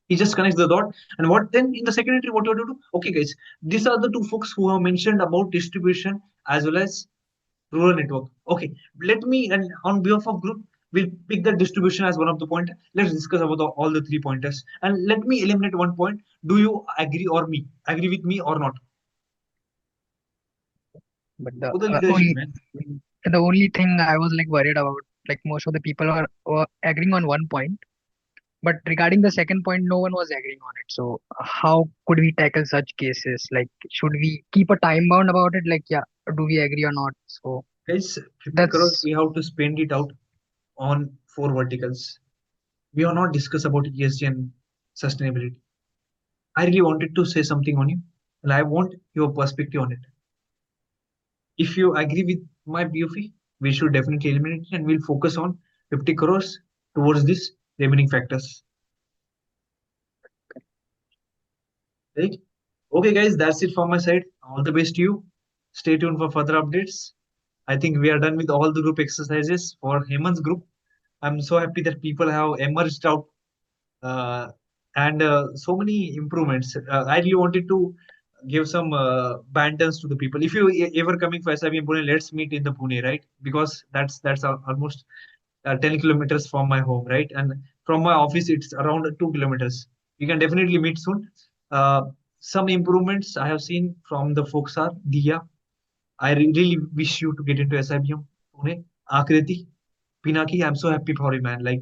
He just connects the dot. And what then in the second entry, what you have to do? Okay, guys, these are the two folks who have mentioned about distribution as well as rural network. Okay, let me and on behalf of group, we'll pick the distribution as one of the point. Let's discuss about all the 3 pointers. And let me eliminate one point. Do you agree with me or not? But For the leadership, man. the only thing I was like worried about, like most of the people were agreeing on one point, but regarding the second point, no one was agreeing on it. So how could we tackle such cases? Like, should we keep a time bound about it? Like, yeah, do we agree or not? So Guys, 50 crores, that's we have to spend it out on four verticals. We have not discussed about ESG and sustainability. I really wanted to say something on you, and I want your perspective on it. If you agree with my POV, we should definitely eliminate it and we'll focus on 50 crores towards this remaining factors. Right? Okay, guys, that's it from my side. All the best to you. Stay tuned for further updates. I think we are done with all the group exercises for Hemant's group. I'm so happy that people have emerged out uh, and so many improvements. I really wanted to give some banters to the people. If you ever coming for SIBM Pune, let's meet in the Pune, right? Because that's almost 10 kilometers from my home, right? And from my office, it's around 2 kilometers. We can definitely meet soon. Uh, some improvements I have seen from the folks are Diya. I really wish you to get into SIBM Pune. Akriti, Pinaki, I'm so happy for you, man. Like,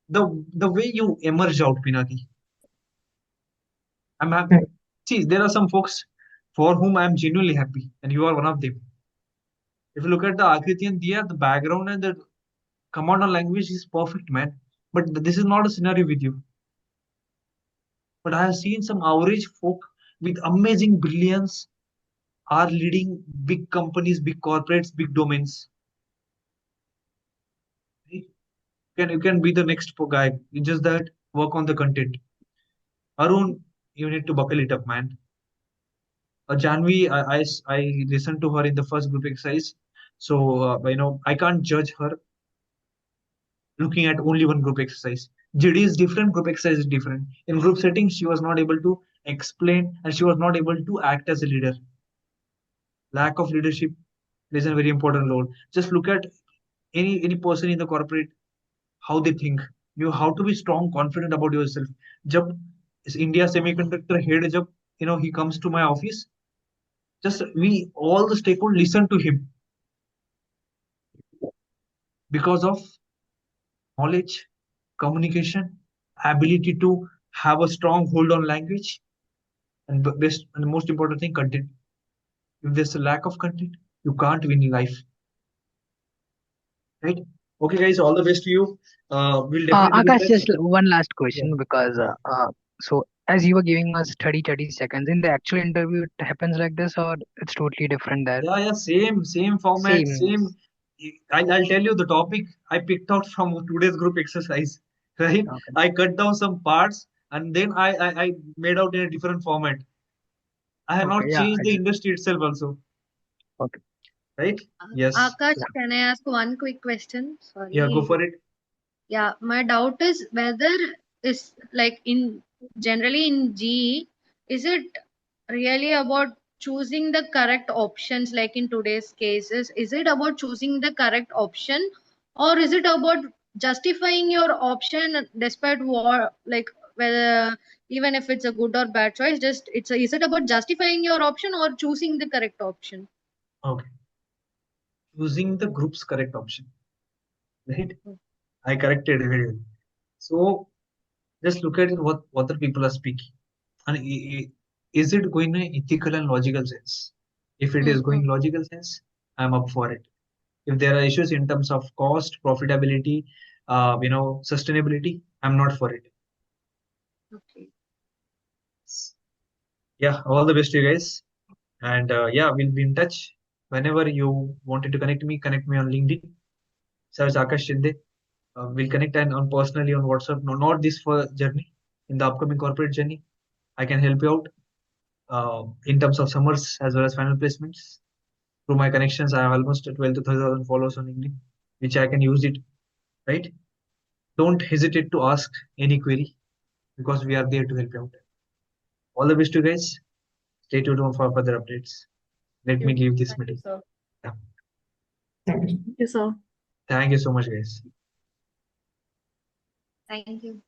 the way you emerge out, Pinaki. I'm happy. See, there are some folks for whom I'm genuinely happy, and you are one of them. If you look at the Akriti and Diya, the background and the command on language is perfect, man. But this is not a scenario with you. But I have seen some average folk with amazing brilliance are leading big companies, big corporates, big domains. Right? You can be the next guy. You just that work on the content. Arun, you need to buckle it up, man. Janvi, I listened to her in the first group exercise, so I can't judge her looking at only one group exercise. GD is different, group exercise is different. In group settings, she was not able to explain and she was not able to act as a leader. Lack of leadership plays a very important role. Just look at any person in the corporate, how they think. You have to be strong, confident about yourself. जब इस India semiconductor head जब he comes to my office, just we all the stakeholders listen to him because of knowledge, communication, ability to have a strong hold on language, and best and the most important thing, content. If there's a lack of content, you can't win in life. Right? Okay, guys, all the best to you. We'll definitely be in Akash, touch. just one last Yeah. question because so as you were giving us 30 seconds in the actual interview, it happens like this or it's totally different there? Yeah, same format, Same. same. I'll tell you the topic I picked out from today's group exercise. Right? Okay. I cut down some parts and then I made out in a different format. I have Okay. not Yeah. changed the industry itself also. Okay. Right? Yes. Akash, Yeah. can I ask one quick question? Yeah, go Sorry. for it. Yeah, my doubt is whether is like in generally in GE, is it really about choosing the correct options like in today's cases? Is it about choosing the correct option or is it about justifying your option despite what like whether even if it's a good or bad choice, just is it about justifying your option or choosing the correct option? Okay. Choosing the group's correct option. Right? I corrected very well. So just look at it, what other people are speaking. And is it going in ethical and logical sense? If it is going logical sense, I'm up for it. If there are issues in terms of cost, profitability, sustainability, I'm not for it. Okay. Yeah, all the best to you guys. And yeah, we'll be in touch. Whenever you wanted to connect me on LinkedIn. Search Akash Shinde. We'll connect and on personally on WhatsApp. No, not this for journey. In the upcoming corporate journey, I can help you out in terms of summers as well as final placements. Through my connections, I have almost 12 to 30,000 followers on LinkedIn, which I can use it. Right? Don't hesitate to ask any query because we are there to help you out. All the best to you guys. Stay tuned for further updates. Let me leave this meeting. Sir. Yeah. Thank you, sir. Thank you so much, guys. Thank you.